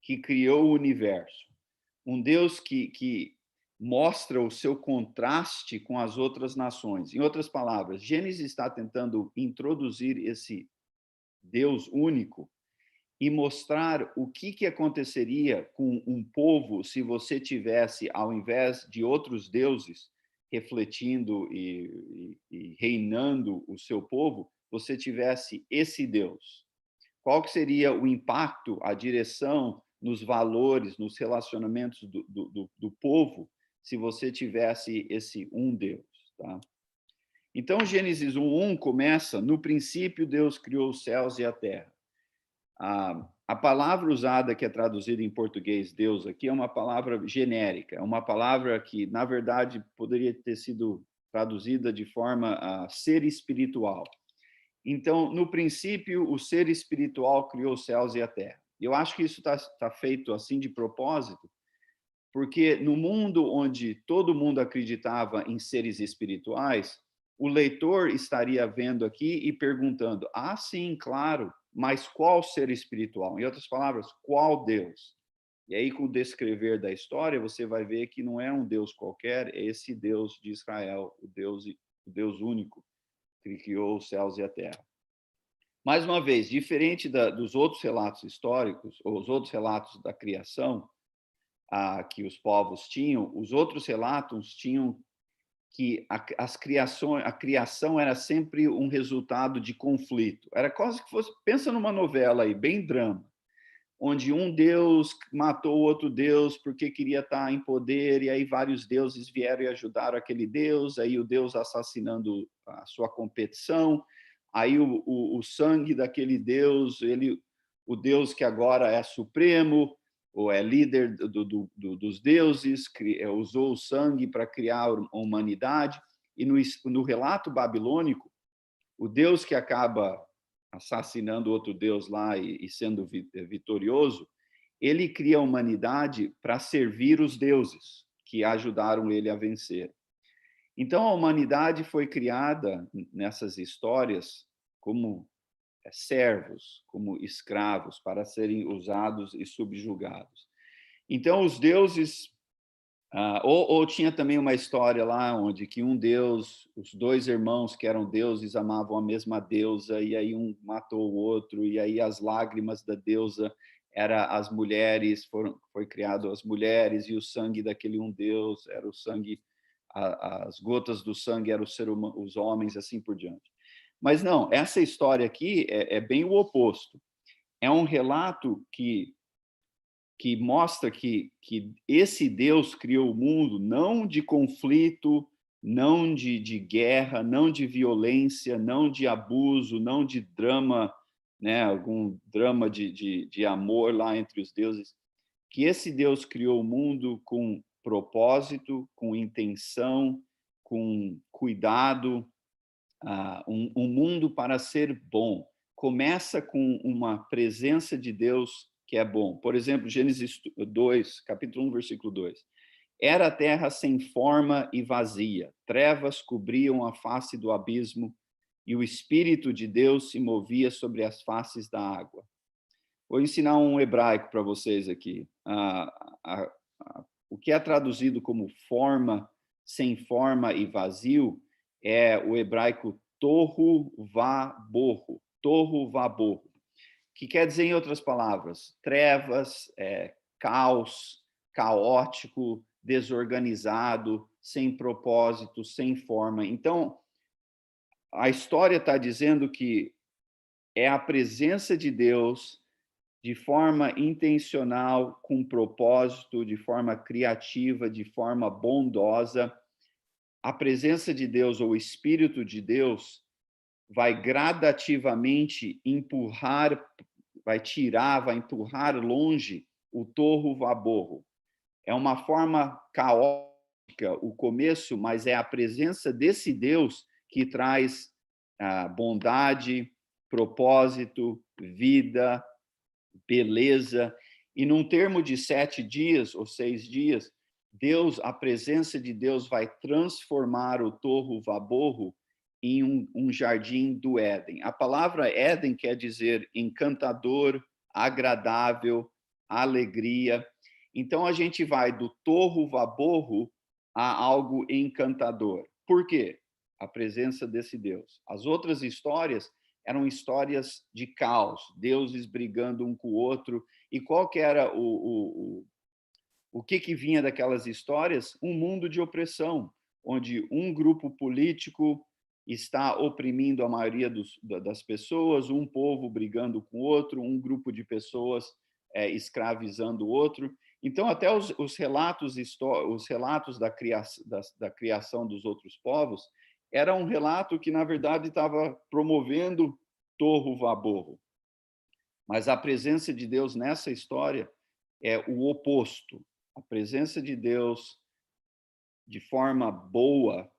que criou o universo. Um Deus que mostra o seu contraste com as outras nações. Em outras palavras, Gênesis está tentando introduzir esse Deus único e mostrar o que aconteceria com um povo se você tivesse, ao invés de outros deuses refletindo e reinando o seu povo, você tivesse esse Deus. Qual que seria o impacto, a direção nos valores, nos relacionamentos do povo, se você tivesse esse um Deus, tá? Então, Gênesis 1:1 começa: no princípio Deus criou os céus e a terra. A palavra usada, que é traduzida em português Deus aqui, é uma palavra genérica, é uma palavra que, na verdade, poderia ter sido traduzida de forma ser espiritual. Então, no princípio, o ser espiritual criou os céus e a terra. Eu acho que isso está feito assim de propósito, porque no mundo onde todo mundo acreditava em seres espirituais, o leitor estaria vendo aqui e perguntando: sim, claro, mas qual ser espiritual? Em outras palavras, qual Deus? E aí, com o descrever da história, você vai ver que não é um Deus qualquer, é esse Deus de Israel, o Deus único, que criou os céus e a terra. Mais uma vez, diferente dos outros relatos históricos, ou os outros relatos da criação, que os povos tinham, os outros relatos tinham que a criação era sempre um resultado de conflito. Era quase que fosse, pensa numa novela aí, bem drama, onde um deus matou outro deus porque queria estar em poder, e aí vários deuses vieram e ajudaram aquele deus, aí o deus assassinando a sua competição, aí o sangue daquele deus, o deus que agora é supremo, ou é líder dos deuses, usou o sangue para criar a humanidade. E no relato babilônico, o deus que acaba assassinando outro deus lá e sendo vitorioso, ele cria a humanidade para servir os deuses que ajudaram ele a vencer. Então, a humanidade foi criada nessas histórias como servos, como escravos, para serem usados e subjugados. Então, os deuses... ou tinha também uma história lá onde que um deus, os dois irmãos que eram deuses amavam a mesma deusa, e aí um matou o outro, e aí as lágrimas da deusa eram as mulheres, foi criado as mulheres, e o sangue daquele um deus era o sangue, as gotas do sangue eram os homens, assim por diante. Mas não, essa história aqui é bem o oposto. É um relato que mostra que esse Deus criou o mundo não de conflito, não de guerra, não de violência, não de abuso, não de drama, né, algum drama de amor lá entre os deuses. Que esse Deus criou o mundo com propósito, com intenção, com cuidado, um mundo para ser bom. Começa com uma presença de Deus que é bom. Por exemplo, Gênesis 2, capítulo 1, versículo 2. Era a terra sem forma e vazia. Trevas cobriam a face do abismo e o Espírito de Deus se movia sobre as faces da água. Vou ensinar um hebraico para vocês aqui. O que é traduzido como forma, sem forma e vazio é o hebraico tohu vaborro. Tohu vaborro. Que quer dizer, em outras palavras, trevas, caos, caótico, desorganizado, sem propósito, sem forma. Então, a história está dizendo que é a presença de Deus de forma intencional, com propósito, de forma criativa, de forma bondosa. A presença de Deus, ou o Espírito de Deus, vai gradativamente empurrar, vai empurrar longe o tohu vaborro. É uma forma caótica o começo, mas é a presença desse Deus que traz bondade, propósito, vida, beleza. E num termo de 7 dias ou 6 dias, a presença de Deus vai transformar o tohu vaborro em um jardim do Éden. A palavra Éden quer dizer encantador, agradável, alegria. Então, a gente vai do tohu vaborro a algo encantador. Por quê? A presença desse Deus. As outras histórias eram histórias de caos, deuses brigando um com o outro. E qual que era o que vinha daquelas histórias? Um mundo de opressão, onde um grupo político está oprimindo a maioria das pessoas, um povo brigando com o outro, um grupo de pessoas escravizando o outro. Então, até os relatos da criação dos outros povos era um relato que, na verdade, estava promovendo tohu vaborro. Mas a presença de Deus nessa história é o oposto. A presença de Deus de forma boa,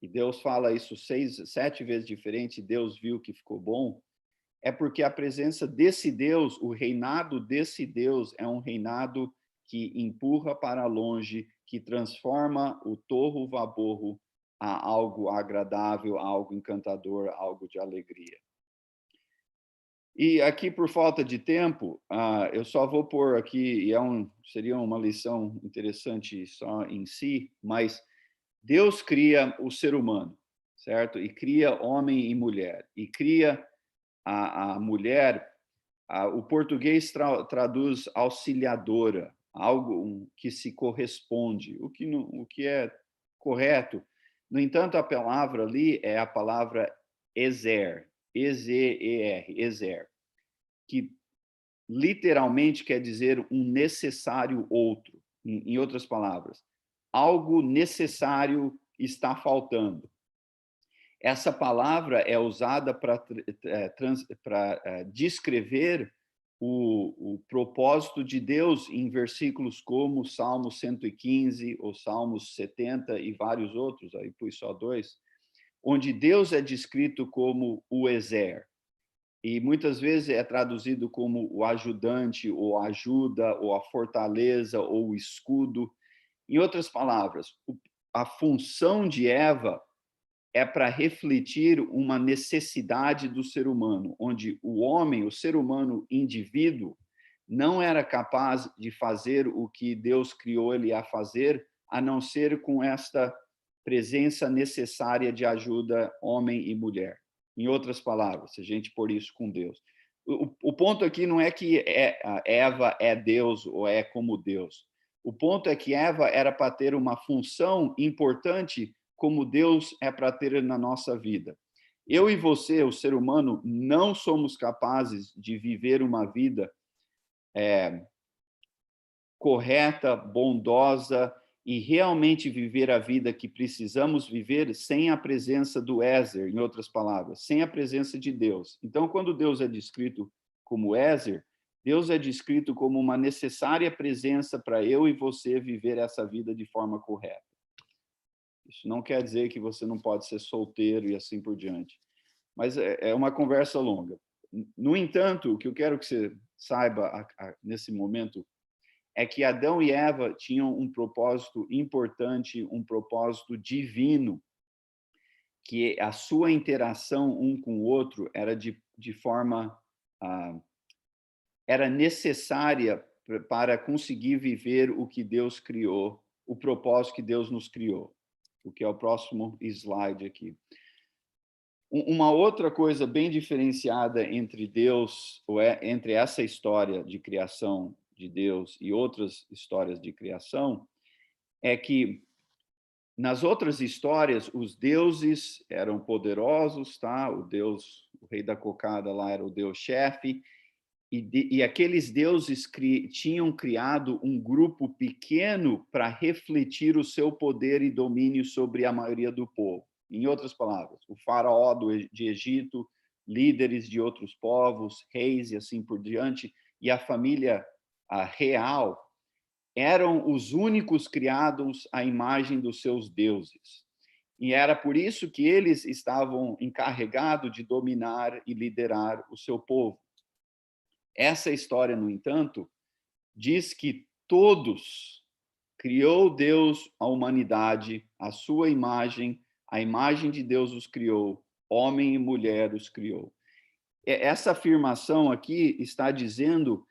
e Deus fala isso 7 vezes diferente, Deus viu que ficou bom, é porque a presença desse Deus, o reinado desse Deus é um reinado que empurra para longe, que transforma o tohu vaborro a algo agradável, a algo encantador, a algo de alegria. E aqui, por falta de tempo, eu só vou pôr aqui, e seria uma lição interessante só em si, mas Deus cria o ser humano, certo? E cria homem e mulher. E cria a mulher, o português traduz auxiliadora, algo que se corresponde, o que é correto. No entanto, a palavra ali é a palavra ezer, E-Z-E-R, ezer, que literalmente quer dizer um necessário outro. Em outras palavras, algo necessário está faltando. Essa palavra é usada para descrever o propósito de Deus em versículos como Salmo 115, ou Salmos 70 e vários outros, aí pus só 2, onde Deus é descrito como o ezer. E muitas vezes é traduzido como o ajudante, ou a ajuda, ou a fortaleza, ou o escudo. Em outras palavras, a função de Eva é para refletir uma necessidade do ser humano, onde o homem, o ser humano indivíduo, não era capaz de fazer o que Deus criou ele a fazer, a não ser com esta presença necessária de ajuda homem e mulher. Em outras palavras, se a gente pôr isso com Deus. O ponto aqui não é que Eva é Deus ou é como Deus. O ponto é que Eva era para ter uma função importante como Deus é para ter na nossa vida. Eu e você, o ser humano, não somos capazes de viver uma vida correta, bondosa, e realmente viver a vida que precisamos viver sem a presença do Ezer, em outras palavras, sem a presença de Deus. Então, quando Deus é descrito como Ezer, Deus é descrito como uma necessária presença para eu e você viver essa vida de forma correta. Isso não quer dizer que você não pode ser solteiro e assim por diante. Mas é uma conversa longa. No entanto, o que eu quero que você saiba nesse momento é que Adão e Eva tinham um propósito importante, um propósito divino, que a sua interação um com o outro era de forma... era necessária para conseguir viver o que Deus criou, o propósito que Deus nos criou, o que é o próximo slide aqui. Uma outra coisa bem diferenciada entre Deus, entre essa história de criação de Deus e outras histórias de criação, é que nas outras histórias os deuses eram poderosos, tá? O rei da cocada lá era o deus chefe, e aqueles deuses tinham criado um grupo pequeno para refletir o seu poder e domínio sobre a maioria do povo. Em outras palavras, o faraó de Egito, líderes de outros povos, reis e assim por diante, e a família real eram os únicos criados à imagem dos seus deuses. E era por isso que eles estavam encarregados de dominar e liderar o seu povo. Essa história, no entanto, diz que todos criou Deus a humanidade, a sua imagem, a imagem de Deus os criou, homem e mulher os criou. Essa afirmação aqui está dizendo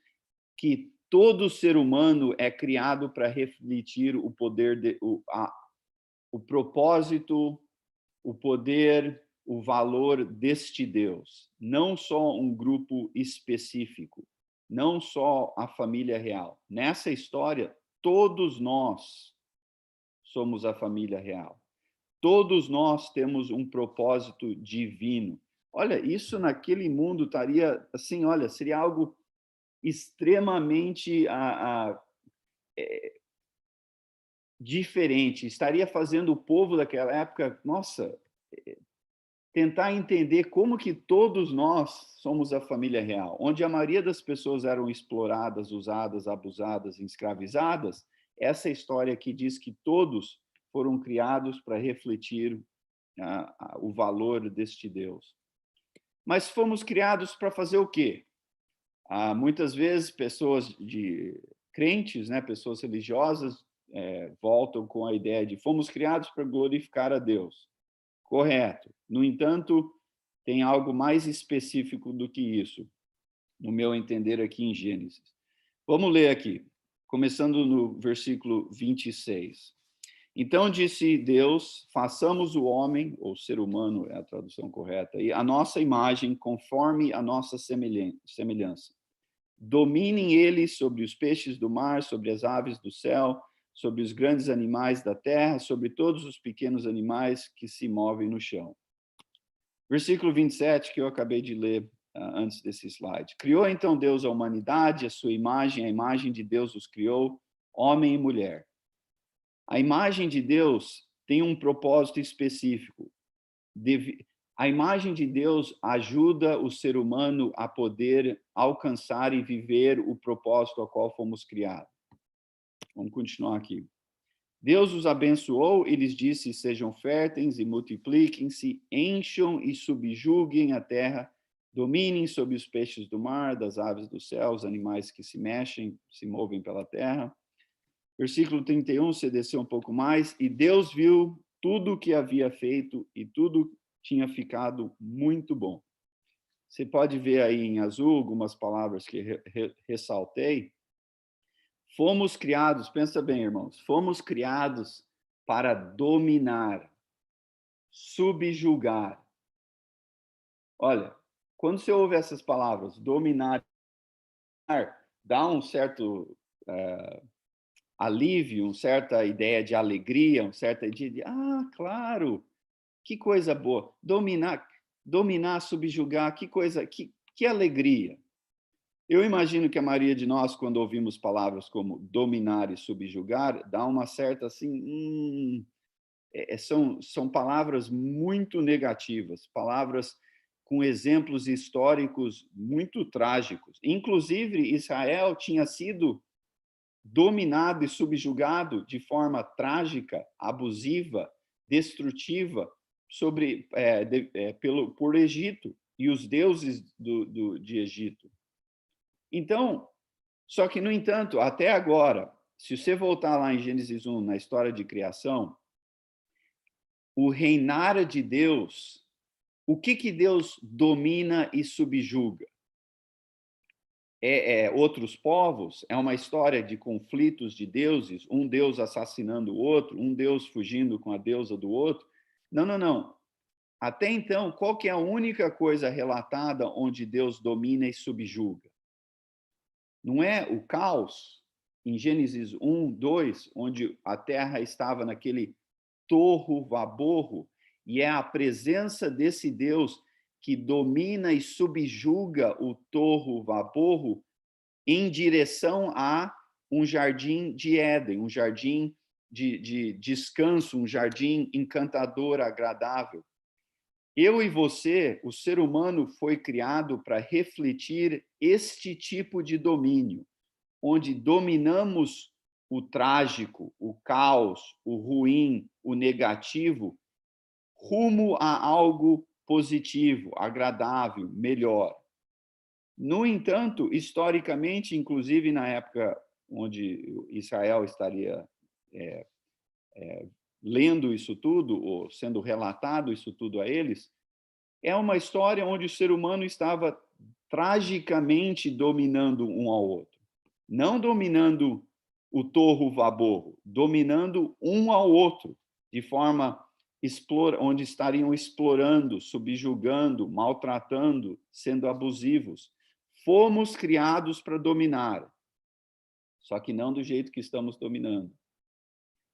que todo ser humano é criado para refletir o poder, o propósito, o poder, o valor deste Deus, não só um grupo específico, não só a família real. Nessa história, todos nós somos a família real. Todos nós temos um propósito divino. Olha, isso naquele mundo estaria assim, olha, seria algo extremamente diferente. Estaria fazendo o povo daquela época, nossa, tentar entender como que todos nós somos a família real, onde a maioria das pessoas eram exploradas, usadas, abusadas, escravizadas. Essa história aqui diz que todos foram criados para refletir o valor deste Deus. Mas fomos criados para fazer o quê? Muitas vezes pessoas crentes, né, pessoas religiosas, voltam com a ideia de fomos criados para glorificar a Deus. Correto. No entanto, tem algo mais específico do que isso, no meu entender aqui em Gênesis. Vamos ler aqui, começando no versículo 26. Então disse Deus, façamos o homem, ou ser humano é a tradução correta, e a nossa imagem conforme a nossa semelhança. Dominem eles sobre os peixes do mar, sobre as aves do céu, sobre os grandes animais da terra, sobre todos os pequenos animais que se movem no chão. Versículo 27, que eu acabei de ler antes desse slide. Criou então Deus a humanidade, a sua imagem, a imagem de Deus os criou, homem e mulher. A imagem de Deus tem um propósito específico. A imagem de Deus ajuda o ser humano a poder alcançar e viver o propósito ao qual fomos criados. Vamos continuar aqui. Deus os abençoou e lhes disse, sejam férteis e multipliquem-se, encham e subjuguem a terra, dominem sobre os peixes do mar, das aves do céu, os animais que se mexem, se movem pela terra. Versículo 31, você desceu um pouco mais, e Deus viu tudo o que havia feito e tudo tinha ficado muito bom. Você pode ver aí em azul algumas palavras que ressaltei. Fomos criados, pensa bem, irmãos, fomos criados para dominar, subjugar. Olha, quando você ouve essas palavras, dominar, dá um certo alívio, uma certa ideia de alegria, uma certa ideia de, claro, que coisa boa. Dominar, subjugar, que coisa, que alegria. Eu imagino que a maioria de nós, quando ouvimos palavras como dominar e subjugar, dá uma certa assim, são palavras muito negativas, palavras com exemplos históricos muito trágicos. Inclusive, Israel tinha sido dominado e subjugado de forma trágica, abusiva, destrutiva por Egito e os deuses de Egito. Então, Só que, no entanto, até agora, se você voltar lá em Gênesis 1, na história de criação, o reinar de Deus, o que Deus domina e subjuga? Outros povos? É uma história de conflitos de deuses, um deus assassinando o outro, um deus fugindo com a deusa do outro? Não, não, não. Até então, qual que é a única coisa relatada onde Deus domina e subjuga? Não é o caos? Em Gênesis 1, 2, onde a terra estava naquele torro vaborro, e é a presença desse Deus que domina e subjuga o torro vaborro em direção a um jardim de Éden, um jardim de descanso, um jardim encantador, agradável. Eu e você, o ser humano foi criado para refletir este tipo de domínio, onde dominamos o trágico, o caos, o ruim, o negativo, rumo a algo positivo, agradável, melhor. No entanto, historicamente, inclusive na época onde Israel estaria lendo isso tudo, ou sendo relatado isso tudo a eles, é uma história onde o ser humano estava tragicamente dominando um ao outro. Não dominando o torro vaborro, dominando um ao outro, de forma onde estariam explorando, subjugando, maltratando, sendo abusivos. Fomos criados para dominar, só que não do jeito que estamos dominando.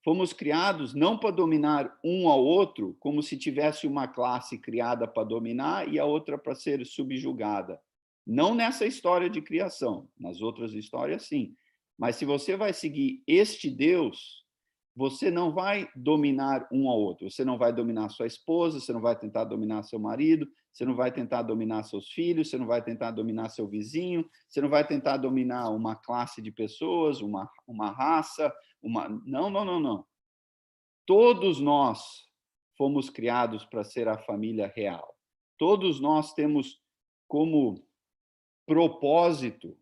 Fomos criados não para dominar um ao outro, como se tivesse uma classe criada para dominar e a outra para ser subjugada. Não nessa história de criação, nas outras histórias sim. Mas se você vai seguir este Deus, você não vai dominar um ao outro. Você não vai dominar sua esposa, você não vai tentar dominar seu marido, você não vai tentar dominar seus filhos, você não vai tentar dominar seu vizinho, você não vai tentar dominar uma classe de pessoas, uma raça, Não, não, não, não. Todos nós fomos criados para ser a família real. Todos nós temos como propósito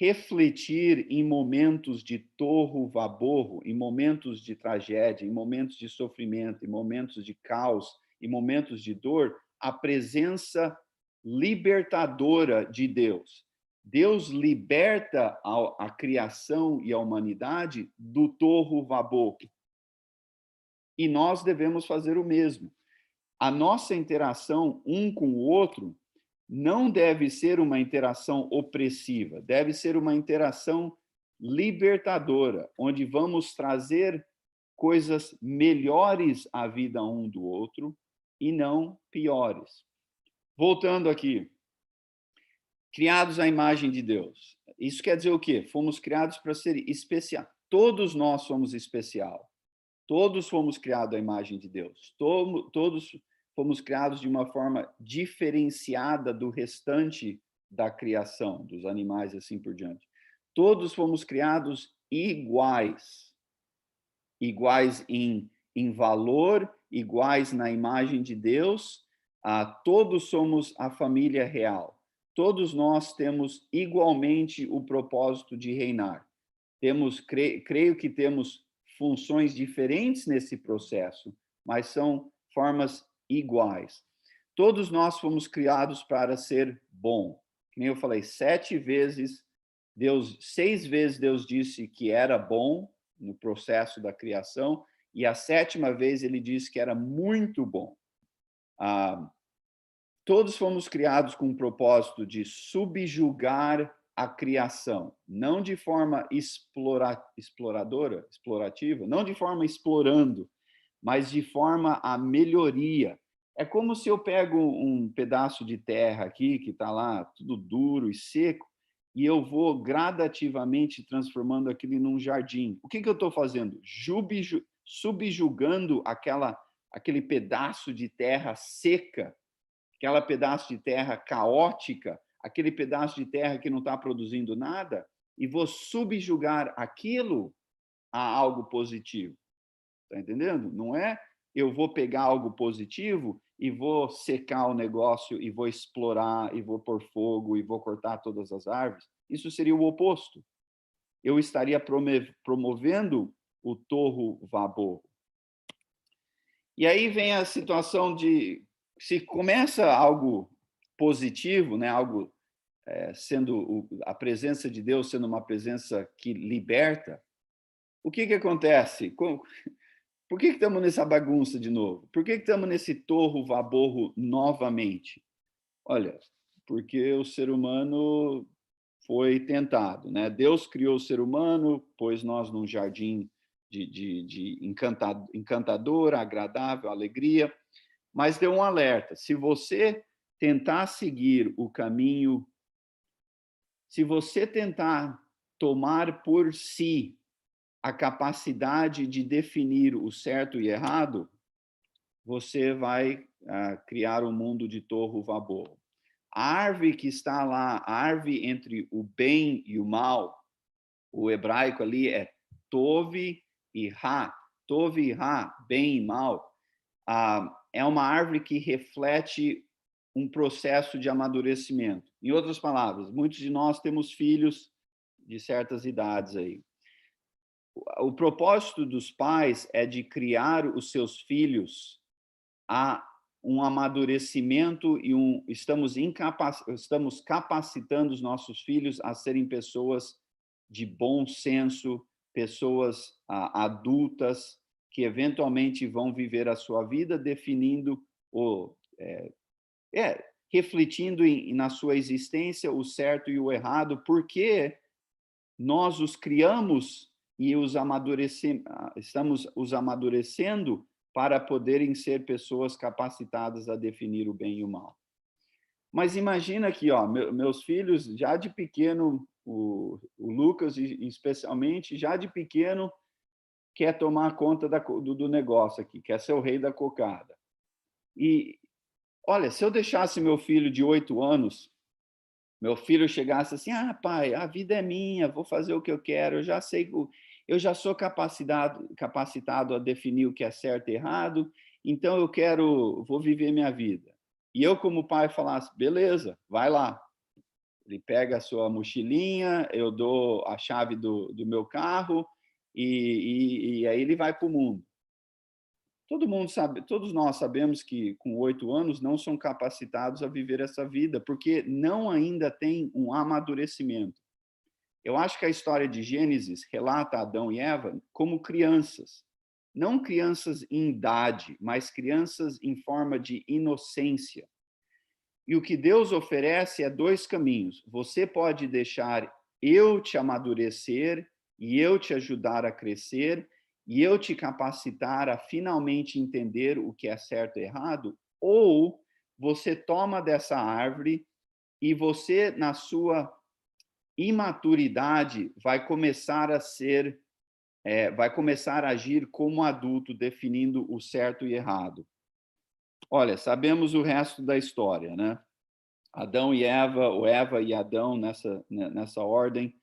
refletir em momentos de torro vaborro, em momentos de tragédia, em momentos de sofrimento, em momentos de caos, em momentos de dor, a presença libertadora de Deus. Deus liberta a criação e a humanidade do torro vaborro. E nós devemos fazer o mesmo. A nossa interação um com o outro não deve ser uma interação opressiva, deve ser uma interação libertadora, onde vamos trazer coisas melhores à vida um do outro e não piores. Voltando aqui, criados à imagem de Deus. Isso quer dizer o quê? Fomos criados para ser especial. Todos nós somos especial. Todos fomos criados à imagem de Deus. Todos fomos criados de uma forma diferenciada do restante da criação, dos animais e assim por diante. Todos fomos criados iguais. Iguais em valor, iguais na imagem de Deus. Todos somos a família real. Todos nós temos igualmente o propósito de reinar. Creio que temos funções diferentes nesse processo, mas são formas iguais. Todos nós fomos criados para ser bom. Como eu falei, 6 vezes Deus disse que era bom no processo da criação, e a 7ª vez ele disse que era muito bom. Todos fomos criados com o propósito de subjugar a criação, não de forma explorativa, não de forma explorando, mas de forma a melhoria. É como se eu pego um pedaço de terra aqui, que está lá tudo duro e seco, e eu vou gradativamente transformando aquilo num jardim. O que eu estou fazendo? Subjugando aquele pedaço de terra seca, aquele pedaço de terra caótica, aquele pedaço de terra que não está produzindo nada, e vou subjugar aquilo a algo positivo. Está entendendo? Não é eu vou pegar algo positivo e vou secar o negócio e vou explorar e vou pôr fogo e vou cortar todas as árvores. Isso seria o oposto. eu estaria promovendo o tohu vabohu. E aí vem a situação de, se começa algo positivo, né, algo sendo a presença de Deus sendo uma presença que liberta, o que acontece? Por que estamos nessa bagunça de novo? Por que estamos nesse tohu vabohu novamente? Olha, porque o ser humano foi tentado, né? Deus criou o ser humano, pôs nós num jardim de encantador, agradável, alegria, mas deu um alerta. Se você tentar seguir o caminho, se você tentar tomar por si a capacidade de definir o certo e errado, você vai criar um mundo de tohu vabohu. A árvore que está lá, a árvore entre o bem e o mal, o hebraico ali é tov e ra. Tov e ra, bem e mal, é uma árvore que reflete um processo de amadurecimento. Em outras palavras, muitos de nós temos filhos de certas idades aí. O propósito dos pais é de criar os seus filhos a um amadurecimento e estamos capacitando os nossos filhos a serem pessoas de bom senso, pessoas adultas que eventualmente vão viver a sua vida definindo refletindo na sua existência o certo e o errado, porque nós os criamos e estamos os amadurecendo para poderem ser pessoas capacitadas a definir o bem e o mal. Mas imagina aqui, ó, meus filhos, já de pequeno, o Lucas especialmente, já de pequeno, quer tomar conta do negócio aqui, quer ser o rei da cocada. E, olha, se eu deixasse meu filho de 8 anos, meu filho chegasse assim, pai, a vida é minha, vou fazer o que eu quero, eu já sou capacitado a definir o que é certo e errado, então vou viver minha vida. E eu, como pai, falasse, beleza, vai lá. Ele pega a sua mochilinha, eu dou a chave do meu carro e aí ele vai para o mundo. Todos nós sabemos que com 8 anos não são capacitados a viver essa vida, porque não ainda tem um amadurecimento. Eu acho que a história de Gênesis relata Adão e Eva como crianças. Não crianças em idade, mas crianças em forma de inocência. E o que Deus oferece é 2 caminhos. Você pode deixar eu te amadurecer e eu te ajudar a crescer e eu te capacitar a finalmente entender o que é certo e errado, ou você toma dessa árvore e você, na sua imaturidade, vai começar a agir como adulto, definindo o certo e errado. Olha, sabemos o resto da história, né? Adão e Eva, ou Eva e Adão, nessa ordem,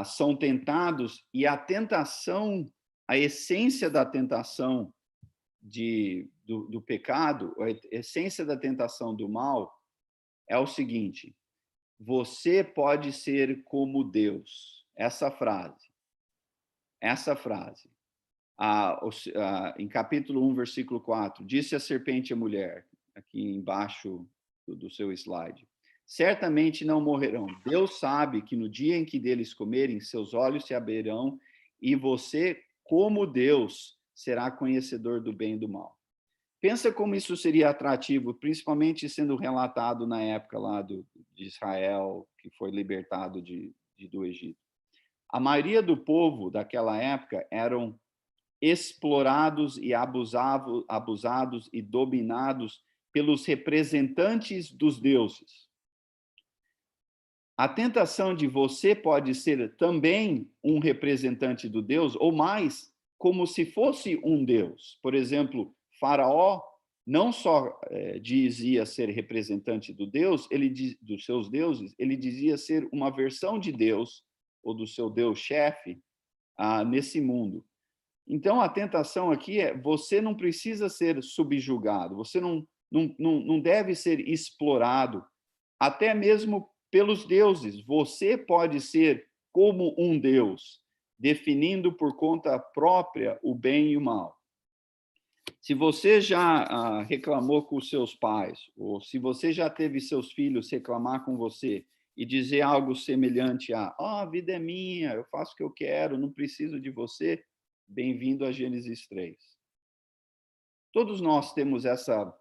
são tentados, e a tentação, a essência da tentação do pecado, a essência da tentação do mal, é o seguinte: você pode ser como Deus. Essa frase. Em capítulo 1, versículo 4, disse a serpente à mulher, aqui embaixo do seu slide, certamente não morrerão. Deus sabe que no dia em que deles comerem, seus olhos se abrirão e você, como Deus, será conhecedor do bem e do mal. Pensa como isso seria atrativo, principalmente sendo relatado na época lá de Israel, que foi libertado do Egito. A maioria do povo daquela época eram explorados e abusados e dominados pelos representantes dos deuses. A tentação de você pode ser também um representante do Deus, ou mais, como se fosse um Deus. Por exemplo, Faraó não só dizia ser representante do Deus, dos seus deuses, ele dizia ser uma versão de Deus, ou do seu Deus-chefe, nesse mundo. Então, a tentação aqui é, você não precisa ser subjugado, você não deve ser explorado, até mesmo pelos deuses. Você pode ser como um Deus, definindo por conta própria o bem e o mal. Se você já reclamou com os seus pais, ou se você já teve seus filhos reclamar com você e dizer algo semelhante a a vida é minha, eu faço o que eu quero, não preciso de você, bem-vindo a Gênesis 3. Todos nós temos essa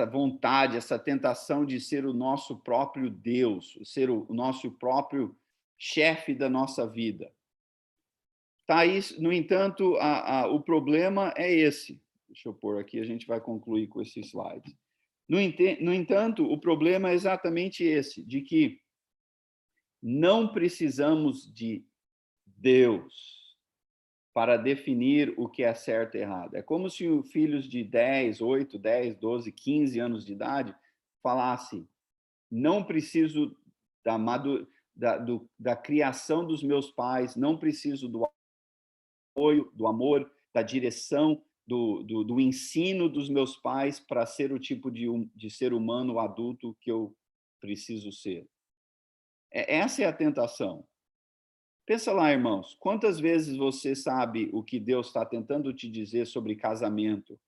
vontade, essa tentação de ser o nosso próprio Deus, ser o nosso próprio chefe da nossa vida. Thaís, no entanto, o problema é esse. Deixa eu pôr aqui, a gente vai concluir com esse slide. No entanto, o problema é exatamente esse, de que não precisamos de Deus para definir o que é certo e errado. É como se os filhos de 8, 10, 12, 15 anos de idade falassem: não preciso da criação dos meus pais, não preciso do apoio, do amor, da direção, do ensino dos meus pais para ser o tipo de ser humano adulto que eu preciso ser. Essa é a tentação. Pensa lá, irmãos, quantas vezes você sabe o que Deus está tentando te dizer sobre casamento,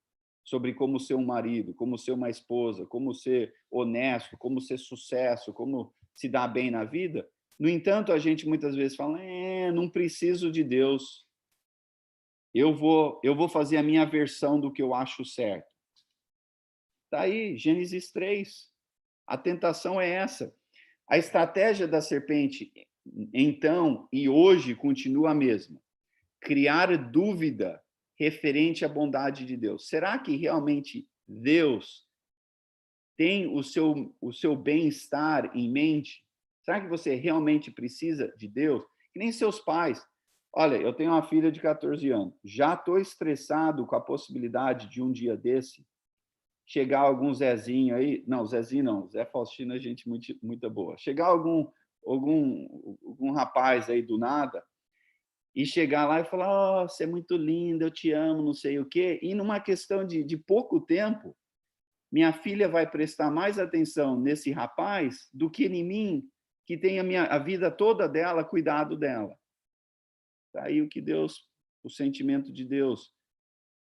sobre como ser um marido, como ser uma esposa, como ser honesto, como ser sucesso, como se dar bem na vida? No entanto, a gente muitas vezes fala: não preciso de Deus. Eu vou fazer a minha versão do que eu acho certo. Está aí, Gênesis 3. A tentação é essa. A estratégia da serpente, então, e hoje, continua a mesma. Criar dúvida referente à bondade de Deus. Será que realmente Deus tem o seu bem-estar em mente? Será que você realmente precisa de Deus? Que nem seus pais. Olha, eu tenho uma filha de 14 anos. Já estou estressado com a possibilidade de um dia desse chegar algum Zezinho aí. Não, Zezinho não. Zé Faustino é gente muito boa. Chegar algum rapaz aí do nada e chegar lá e falar: você é muito linda, eu te amo, não sei o quê. E numa questão de pouco tempo, minha filha vai prestar mais atenção nesse rapaz do que em mim, que tem a vida toda dela, cuidado dela. Aí o sentimento de Deus.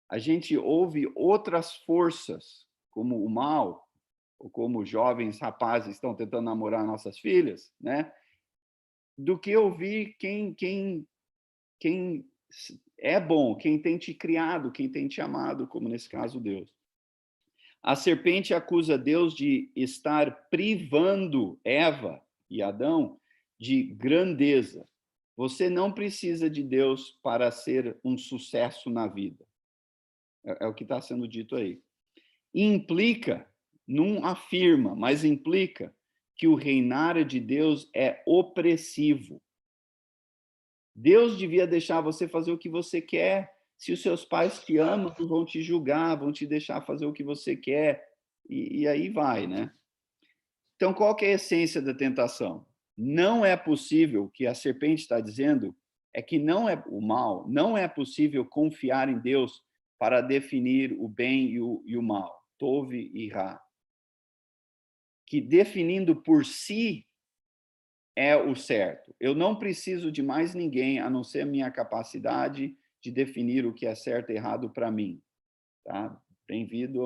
A gente ouve outras forças, como o mal, ou como jovens rapazes estão tentando namorar nossas filhas, né? Do que ouvir quem é bom, quem tem te criado, quem tem te amado, como nesse caso Deus. A serpente acusa Deus de estar privando Eva e Adão de grandeza. Você não precisa de Deus para ser um sucesso na vida. É o que está sendo dito aí. Implica, não afirma, mas implica que o reinar de Deus é opressivo. Deus devia deixar você fazer o que você quer. Se os seus pais te amam, vão te julgar, vão te deixar fazer o que você quer. E aí vai, né? Então, qual que é a essência da tentação? Não é possível, o que a serpente está dizendo, é que não é o mal, não é possível confiar em Deus para definir o bem e o mal, Tove e Ra. Que definindo por si é o certo. Eu não preciso de mais ninguém, a não ser a minha capacidade de definir o que é certo e errado para mim. Tá? Bem-vindo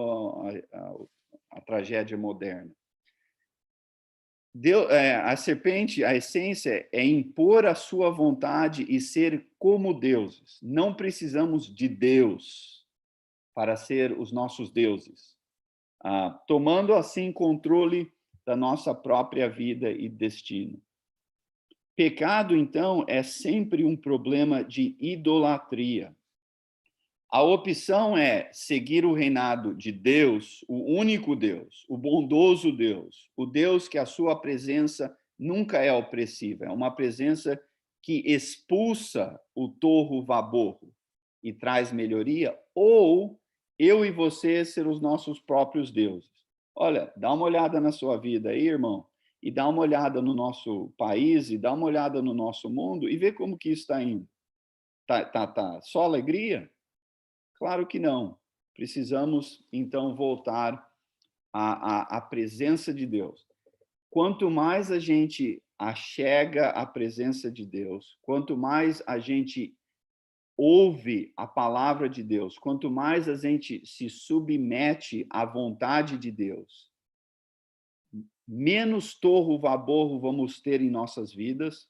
à tragédia moderna. A serpente, a essência é impor a sua vontade e ser como deuses. Não precisamos de Deus para ser os nossos deuses. Tomando assim controle da nossa própria vida e destino. Pecado, então, é sempre um problema de idolatria. A opção é seguir o reinado de Deus, o único Deus, o bondoso Deus, o Deus que a sua presença nunca é opressiva, é uma presença que expulsa o torro vaborro e traz melhoria, ou eu e você ser os nossos próprios deuses. Olha, dá uma olhada na sua vida aí, irmão, e dá uma olhada no nosso país, e dá uma olhada no nosso mundo, e vê como que isso está indo. Tá só alegria? Claro que não. Precisamos, então, voltar à presença de Deus. Quanto mais a gente achega à presença de Deus, quanto mais a gente ouve a palavra de Deus, quanto mais a gente se submete à vontade de Deus, menos torro-vaborro vamos ter em nossas vidas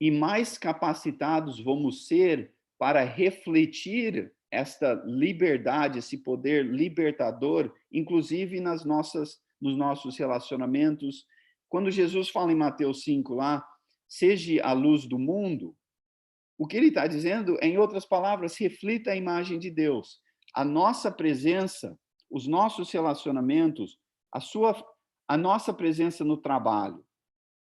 e mais capacitados vamos ser para refletir esta liberdade, esse poder libertador, inclusive nos nossos relacionamentos. Quando Jesus fala em Mateus 5 lá, seja a luz do mundo, o que ele está dizendo, em outras palavras, reflita a imagem de Deus. A nossa presença, os nossos relacionamentos, a nossa presença no trabalho,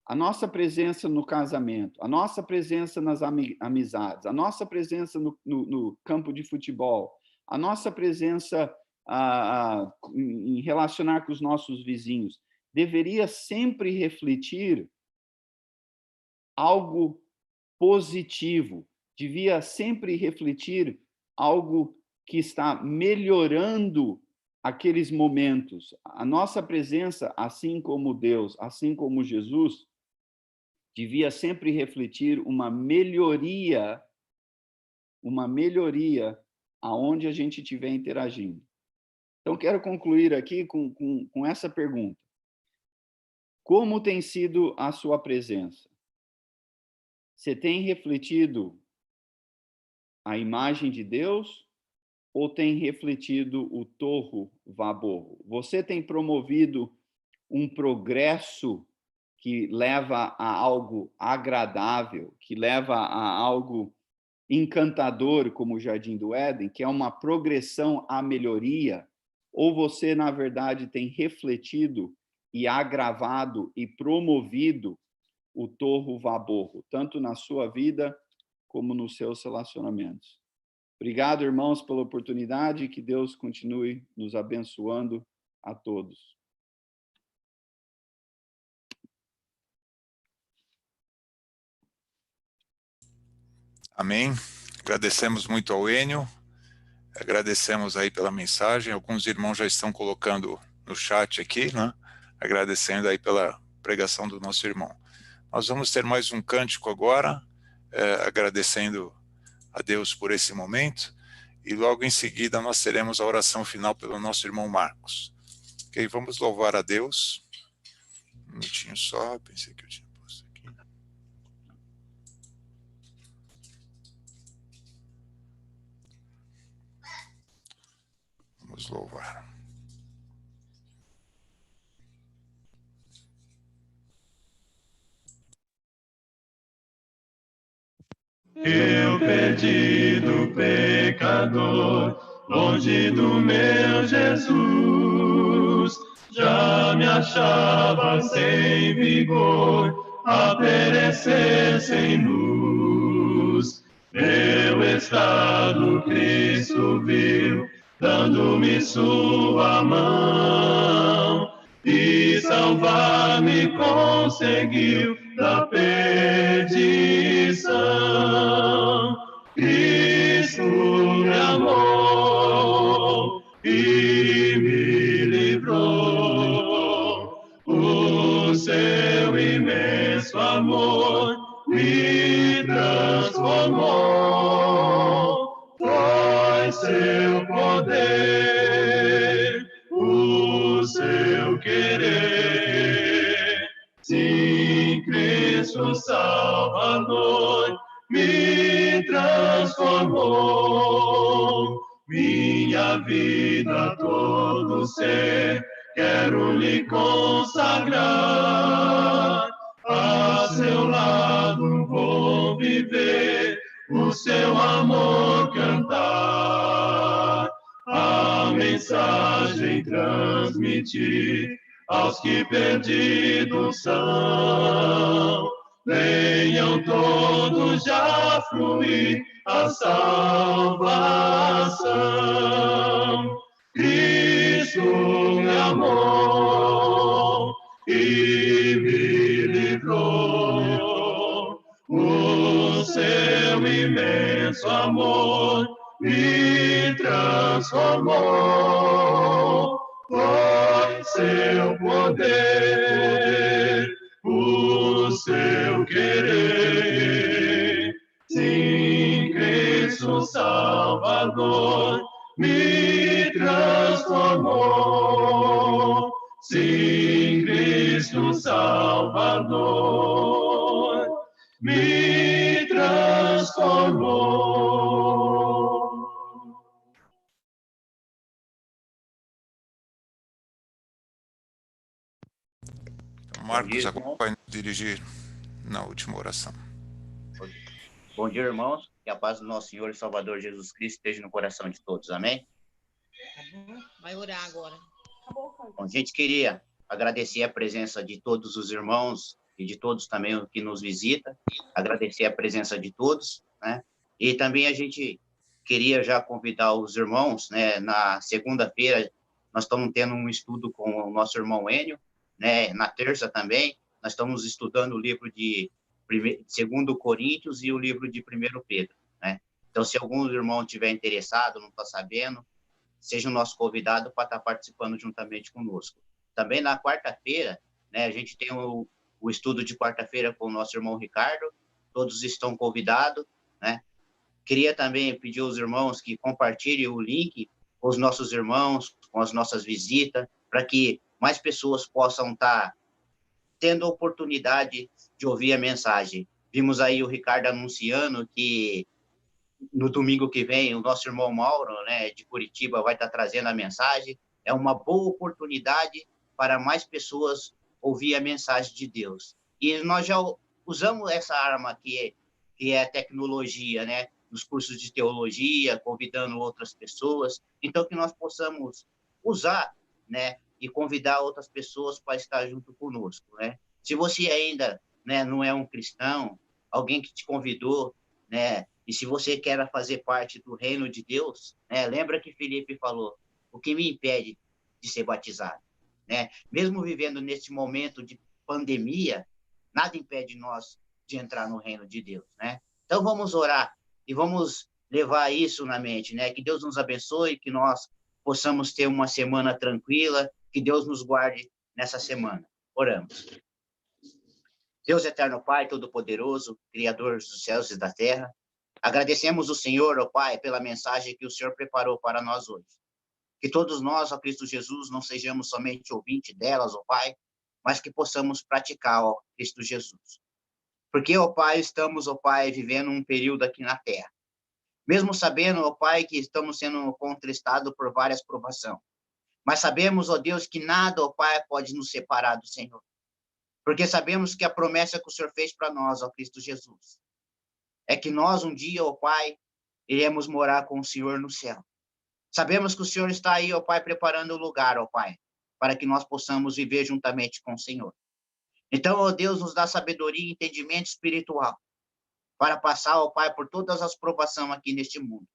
a nossa presença no casamento, a nossa presença nas amizades, a nossa presença no campo de futebol, a nossa presença em relacionar com os nossos vizinhos, deveria sempre refletir algo positivo, devia sempre refletir algo que está melhorando aqueles momentos. A nossa presença, assim como Deus, assim como Jesus, devia sempre refletir uma melhoria aonde a gente estiver interagindo. Então, quero concluir aqui com essa pergunta. Como tem sido a sua presença? Você tem refletido a imagem de Deus ou tem refletido o torro-vaborro? Você tem promovido um progresso que leva a algo agradável, que leva a algo encantador, como o Jardim do Éden, que é uma progressão à melhoria? Ou você, na verdade, tem refletido e agravado e promovido o torro-vaborro, tanto na sua vida como nos seus relacionamentos? Obrigado, irmãos, pela oportunidade, que Deus continue nos abençoando a todos. Amém. Agradecemos muito ao Enio, agradecemos aí pela mensagem. Alguns irmãos já estão colocando no chat aqui, né? Agradecendo aí pela pregação do nosso irmão. Nós vamos ter mais um cântico agora, agradecendo a Deus por esse momento, e logo em seguida nós teremos a oração final pelo nosso irmão Marcos. Ok, vamos louvar a Deus. Um minutinho só, pensei que eu tinha posto aqui. Vamos louvar. Eu perdido pecador, longe do meu Jesus, já me achava sem vigor, a perecer sem luz. Meu estado Cristo viu, dando-me sua mão, e salvar-me conseguiu da perdição. Cristo me amou e me livrou. O seu imenso amor me transformou. Foi seu poder, o seu querer. Sim, Cristo Salvador me transformou. Minha vida, todo ser, quero lhe consagrar. A seu lado vou viver, o seu amor cantar. A mensagem transmitir aos que perdidos são. Venham todos já fluir a salvação. Cristo me amou e me livrou. O seu imenso amor me transformou. Foi seu poder, o seu querer. Sim, Cristo Salvador me transformou. Sim, Cristo Salvador me transformou. Marcos vai dirigir na última oração. Bom dia, irmãos. Que a paz do nosso Senhor e Salvador Jesus Cristo esteja no coração de todos. Amém? Vai orar agora. Bom, a gente queria agradecer a presença de todos os irmãos e de todos também que nos visita. Agradecer a presença de todos, né? E também a gente queria já convidar os irmãos, né? Na segunda-feira, nós estamos tendo um estudo com o nosso irmão Enio, né? Na terça também, nós estamos estudando o livro de 2 Coríntios e o livro de 1 Pedro, né? Então, se algum irmão tiver interessado, não está sabendo, seja o nosso convidado para estar participando juntamente conosco. Também na quarta-feira, né, a gente tem o estudo de quarta-feira com o nosso irmão Ricardo, todos estão convidados, né? Queria também pedir aos irmãos que compartilhem o link com os nossos irmãos, com as nossas visitas, para que mais pessoas possam estar tendo a oportunidade de ouvir a mensagem. Vimos aí o Ricardo anunciando que no domingo que vem o nosso irmão Mauro, né, de Curitiba, vai estar trazendo a mensagem. É uma boa oportunidade para mais pessoas ouvir a mensagem de Deus. E nós já usamos essa arma que é a tecnologia, né, nos cursos de teologia, convidando outras pessoas. Então, que nós possamos usar, né, e convidar outras pessoas para estar junto conosco, né? Se você ainda, né, não é um cristão, alguém que te convidou, né, e se você quer fazer parte do reino de Deus, né, lembra que Felipe falou, o que me impede de ser batizado, né? Mesmo vivendo neste momento de pandemia, nada impede nós de entrar no reino de Deus, né? Então vamos orar e vamos levar isso na mente, né? Que Deus nos abençoe, que nós possamos ter uma semana tranquila, que Deus nos guarde nessa semana. Oramos. Deus eterno Pai, todo-poderoso, Criador dos céus e da terra, agradecemos o Senhor, ó Pai, pela mensagem que o Senhor preparou para nós hoje. Que todos nós, ó Cristo Jesus, não sejamos somente ouvintes delas, ó Pai, mas que possamos praticar, ó Cristo Jesus. Porque, ó Pai, estamos, ó Pai, vivendo um período aqui na terra. Mesmo sabendo, ó Pai, que estamos sendo contestados por várias provações. Mas sabemos, ó Deus, que nada, ó Pai, pode nos separar do Senhor. Porque sabemos que a promessa que o Senhor fez para nós, ó Cristo Jesus, é que nós um dia, ó Pai, iremos morar com o Senhor no céu. Sabemos que o Senhor está aí, ó Pai, preparando o lugar, ó Pai, para que nós possamos viver juntamente com o Senhor. Então, ó Deus, nos dá sabedoria e entendimento espiritual para passar, ó Pai, por todas as provações aqui neste mundo.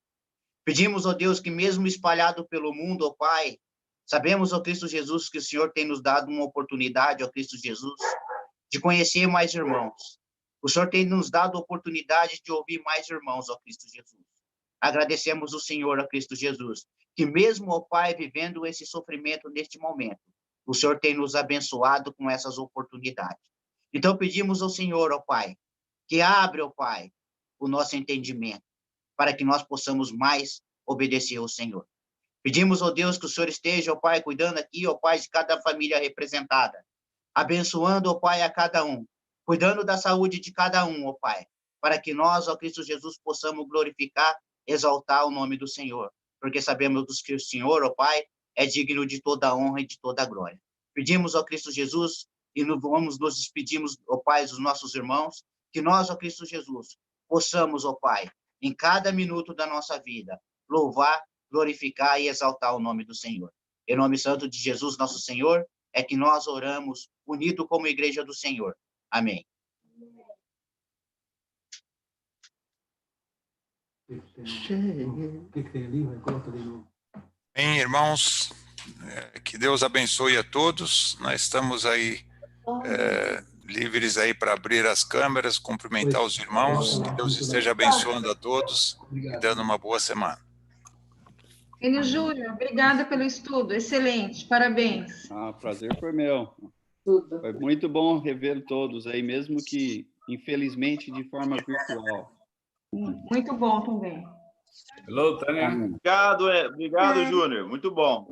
Pedimos, ó Deus, que mesmo espalhado pelo mundo, ó Pai, sabemos, ó Cristo Jesus, que o Senhor tem nos dado uma oportunidade, ó Cristo Jesus, de conhecer mais irmãos. O Senhor tem nos dado a oportunidade de ouvir mais irmãos, ó Cristo Jesus. Agradecemos o Senhor, ó Cristo Jesus, que mesmo, ó Pai, vivendo esse sofrimento neste momento, o Senhor tem nos abençoado com essas oportunidades. Então pedimos ao Senhor, ó Pai, que abra, ó Pai, o nosso entendimento, para que nós possamos mais obedecer ao Senhor. Pedimos, ó Deus, que o Senhor esteja, ó Pai, cuidando aqui, ó Pai, de cada família representada, abençoando, ó Pai, a cada um, cuidando da saúde de cada um, ó Pai, para que nós, ó Cristo Jesus, possamos glorificar, exaltar o nome do Senhor, porque sabemos que o Senhor, ó Pai, é digno de toda a honra e de toda a glória. Pedimos, ó Cristo Jesus, e vamos nos despedimos, ó Pai, dos nossos irmãos, que nós, ó Cristo Jesus, possamos, ó Pai, em cada minuto da nossa vida, louvar, glorificar e exaltar o nome do Senhor. Em nome santo de Jesus, nosso Senhor, é que nós oramos, unido como igreja do Senhor. Amém. Bem, irmãos, que Deus abençoe a todos. Nós estamos aí livres aí para abrir as câmeras, cumprimentar os irmãos. Que Deus esteja abençoando a todos e dando uma boa semana. Enio Júnior, obrigada pelo estudo, excelente, parabéns. Prazer foi meu. Tudo. Foi muito bom rever todos aí, mesmo que, infelizmente, de forma virtual. Muito bom também. Hello, Tânia. Obrigado, Júnior. Muito bom.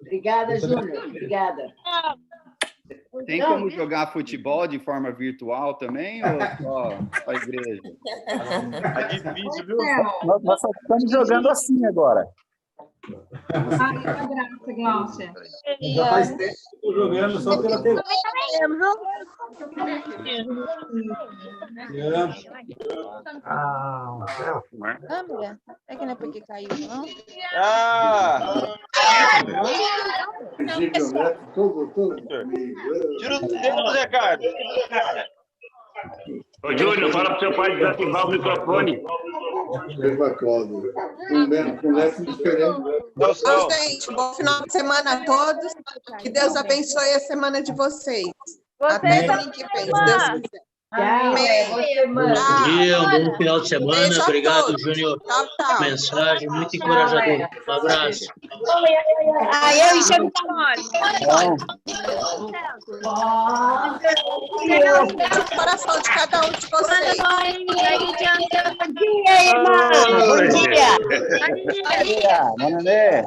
Obrigada, Júnior. Obrigada. Tem como jogar futebol de forma virtual também, ou só a igreja? É difícil, viu? Nós só estamos jogando assim agora. Ai, que graça, Glaucia. Já faz tempo que estou jogando só pela TV. mulher. É que não é porque caiu, não? Tira o dedo, Zé Carlos. Ô, Júnior, fala pro seu pai desativar o microfone. Então, gente, bom final de semana a todos. Que Deus abençoe a semana de vocês. Até domingo que vem, se Deus quiser. Amém. Bom dia, um bom final de semana. Beijo a Obrigado, todos. Júnior. Tchau. Mensagem muito encorajadora. Um abraço. Eu enxergo o coração de cada um de vocês. Bom dia, irmã. Bom dia. Mananê.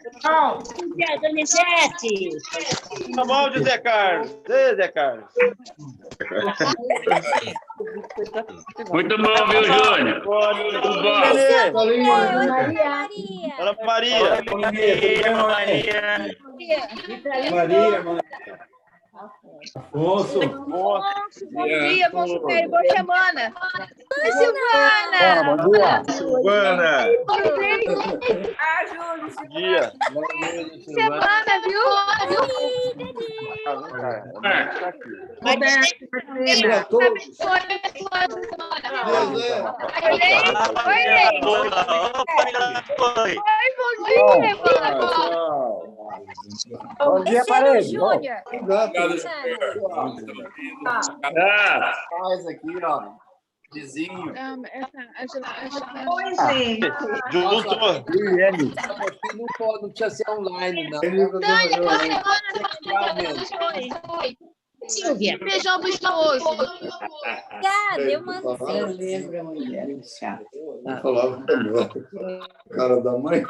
Bom dia, Donizete. Tá bom, de Zé Carlos. Ei, Zé Carlos. Muito bom, viu, Júnior? Muito bom. Ana Maria. Maria, mãe. Afonso. Bom dia, bom supério, boa semana. Oi, Bom dia. Silvana. Ah, Júlio. Bom dia. Semana, viu? Bom dia, parede. Júnior. Faz aqui, ó. Vizinho. Oi, gente. Juntou. Não precisa ser online, não. Silvia. Beijão gostoso. Obrigada, eu mando. Eu lembro a mulher chata. Falava cara da mãe.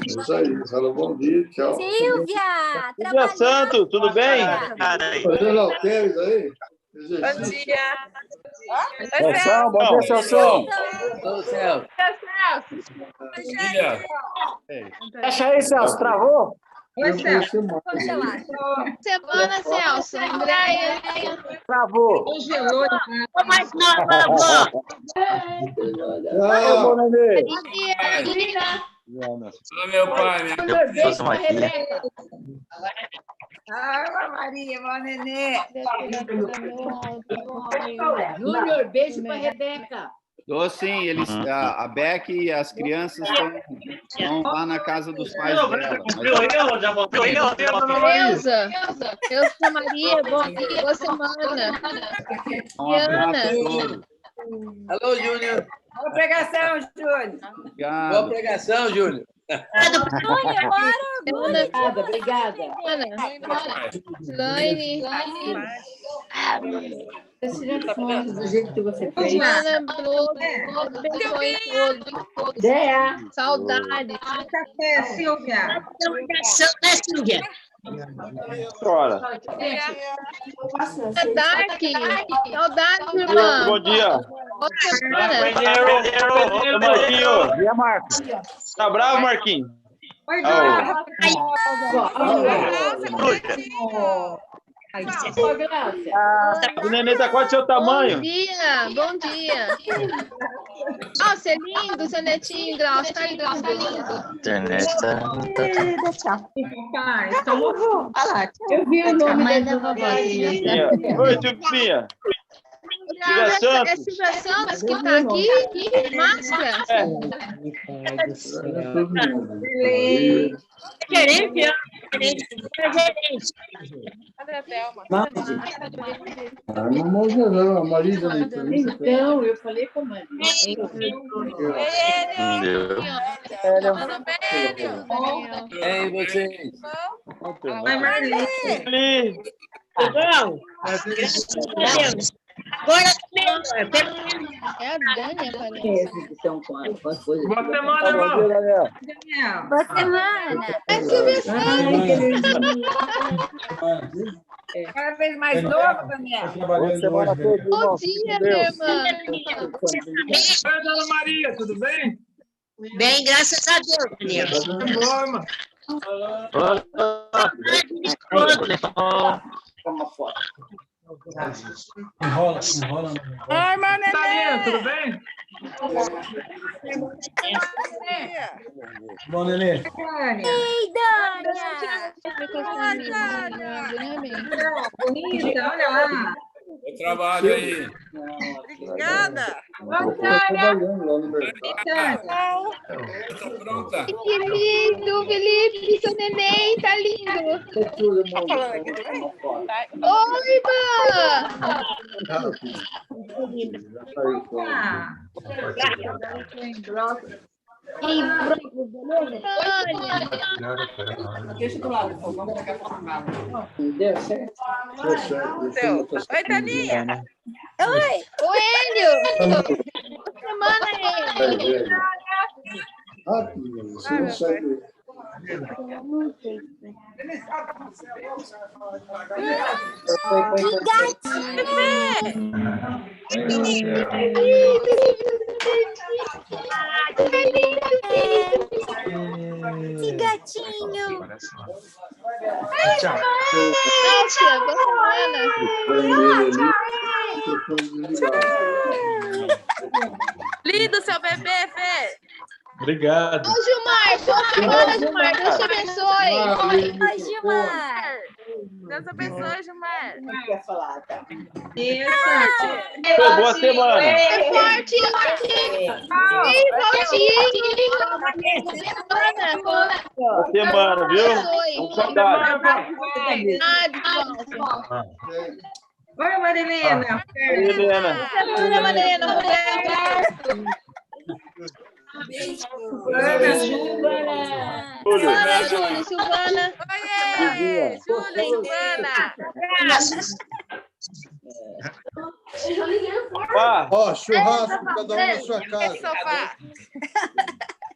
Isso aí, fala bom dia, tchau. Silvia! Bom dia, Santo, tudo bem? Fazendo halteres aí? Bom dia. Celso, bom dia, Celso. Celso. Fecha aí, Celso, travou? Oi, Celso. Semana, Celso. Andréia. Travou. Congelou. Mais nova, avó. Olha meu pai, minha Ah, Maria, bom nenê. Júnior, beijo pra Rebeca. Tô sim, a Beck e as crianças estão lá na casa dos pais dela. Elza Maria, boa semana. Um abraço a todos. Alô, Júnior. Boa pregação, Júnior. Obrigado. Boa pregação, Júnior. Obrigada. Laine. Do jeito que você fez. Saudade. Café, Silvia. Né, Silvia? Bora. Dark. Saudade, irmã. Bom dia. Boa semana. Ô, Marquinho. Bom dia, Marcos. Tá bravo, Marquinho? Oi, O neném tá quase do seu tamanho. Bom dia. Ó, você é lindo, seu netinho, Glaucio, tá lindo. Internet Eu vi o nome da vovó. Oi, Silvinha. É Silvia Santos que está aqui? Máscara? Gerente. Cadê a Thelma? Não, a Marisa. Então, eu falei com a Maria. Ei, vocês. Oi, Marli. Agora É a Dani, aparece. Esses que estão com as coisas. Boa semana, irmão. Boa semana. É Silvia Cada vez mais novo, Daniel. Boa semana a todos. Bom dia, minha irmã. Oi, dona Maria, tudo bem? bem, graças a Deus, Daniel. Boa, irmã. Toma foto. Enrola. Oi, Mané. Thalia, tudo bem? Bom, Nenê. Ei, Dânia. Bonita, olha lá. Bom trabalho aí. Obrigada. Trabalhando lá no mercado. Tá pronta? Que lindo, Felipe, seu neném, tá lindo. Tá falando aqui também? Oi, Deixa do lado, por favor. Vamos pegar para o lado. Deu certo? Deu. Oi, Daninha. Oi. O Hélio. Semana, Hélio. Você não sabe. Que gatinho. Que gatinho. Tchau. Boa semana. Lindo seu bebê, Fê. Obrigado. Ô, Gilmar, boa semana, Gilmar. Deus te abençoe. Oi, Gilmar. Deus abençoe, Gilmar. Não quer falar, tá? Boa semana. É forte. Ei, Valtinho. Boa semana, viu? Com saudade. Oi, Marilena. Helena. Semana, Marilena. Silvana, Júlia, Silvana. Oiê, Júlia, Silvana. Ó, churrasco, cada um na sua casa. Oi, sofá.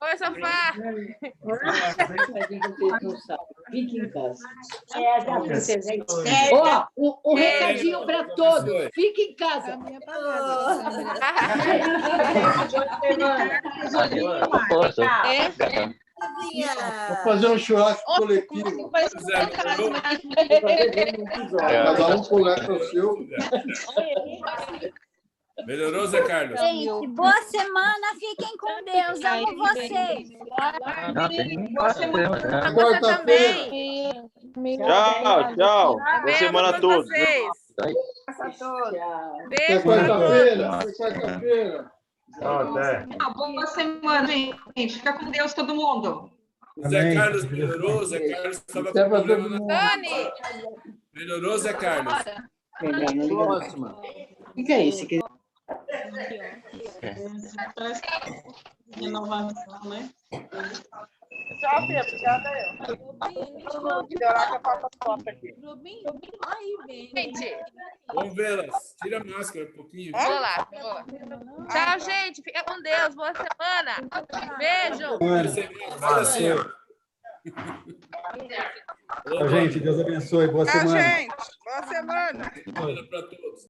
Oi, sofá. Fique em casa. Ó, Um recadinho para todos. Fique em casa. Vou fazer um churrasco coletivo. Cada um coleta o seu. Melhorou, Zé Carlos? Gente, boa semana. Fiquem com Deus. Amo vocês. Quarta-feira. Tchau. Boa semana a todos. Até quarta-feira. Até. Boa semana, gente. Fica com Deus, todo mundo. Zé Carlos melhorou, Zé Carlos estava com problema na... Dani. Melhorou, Zé Carlos? Próxima. O que é isso? Inovação, né? Tchau, Fê. Obrigada eu. Melhorar com a foto aqui. Gente. Vamos vê-las. Tira a máscara um pouquinho. Vou lá. Tchau, gente. Fica com Deus. Boa semana. Beijo. Fala assim, ó. Tchau, gente. Deus abençoe. Boa Tchau, semana. gente. Boa semana. Olha para todos.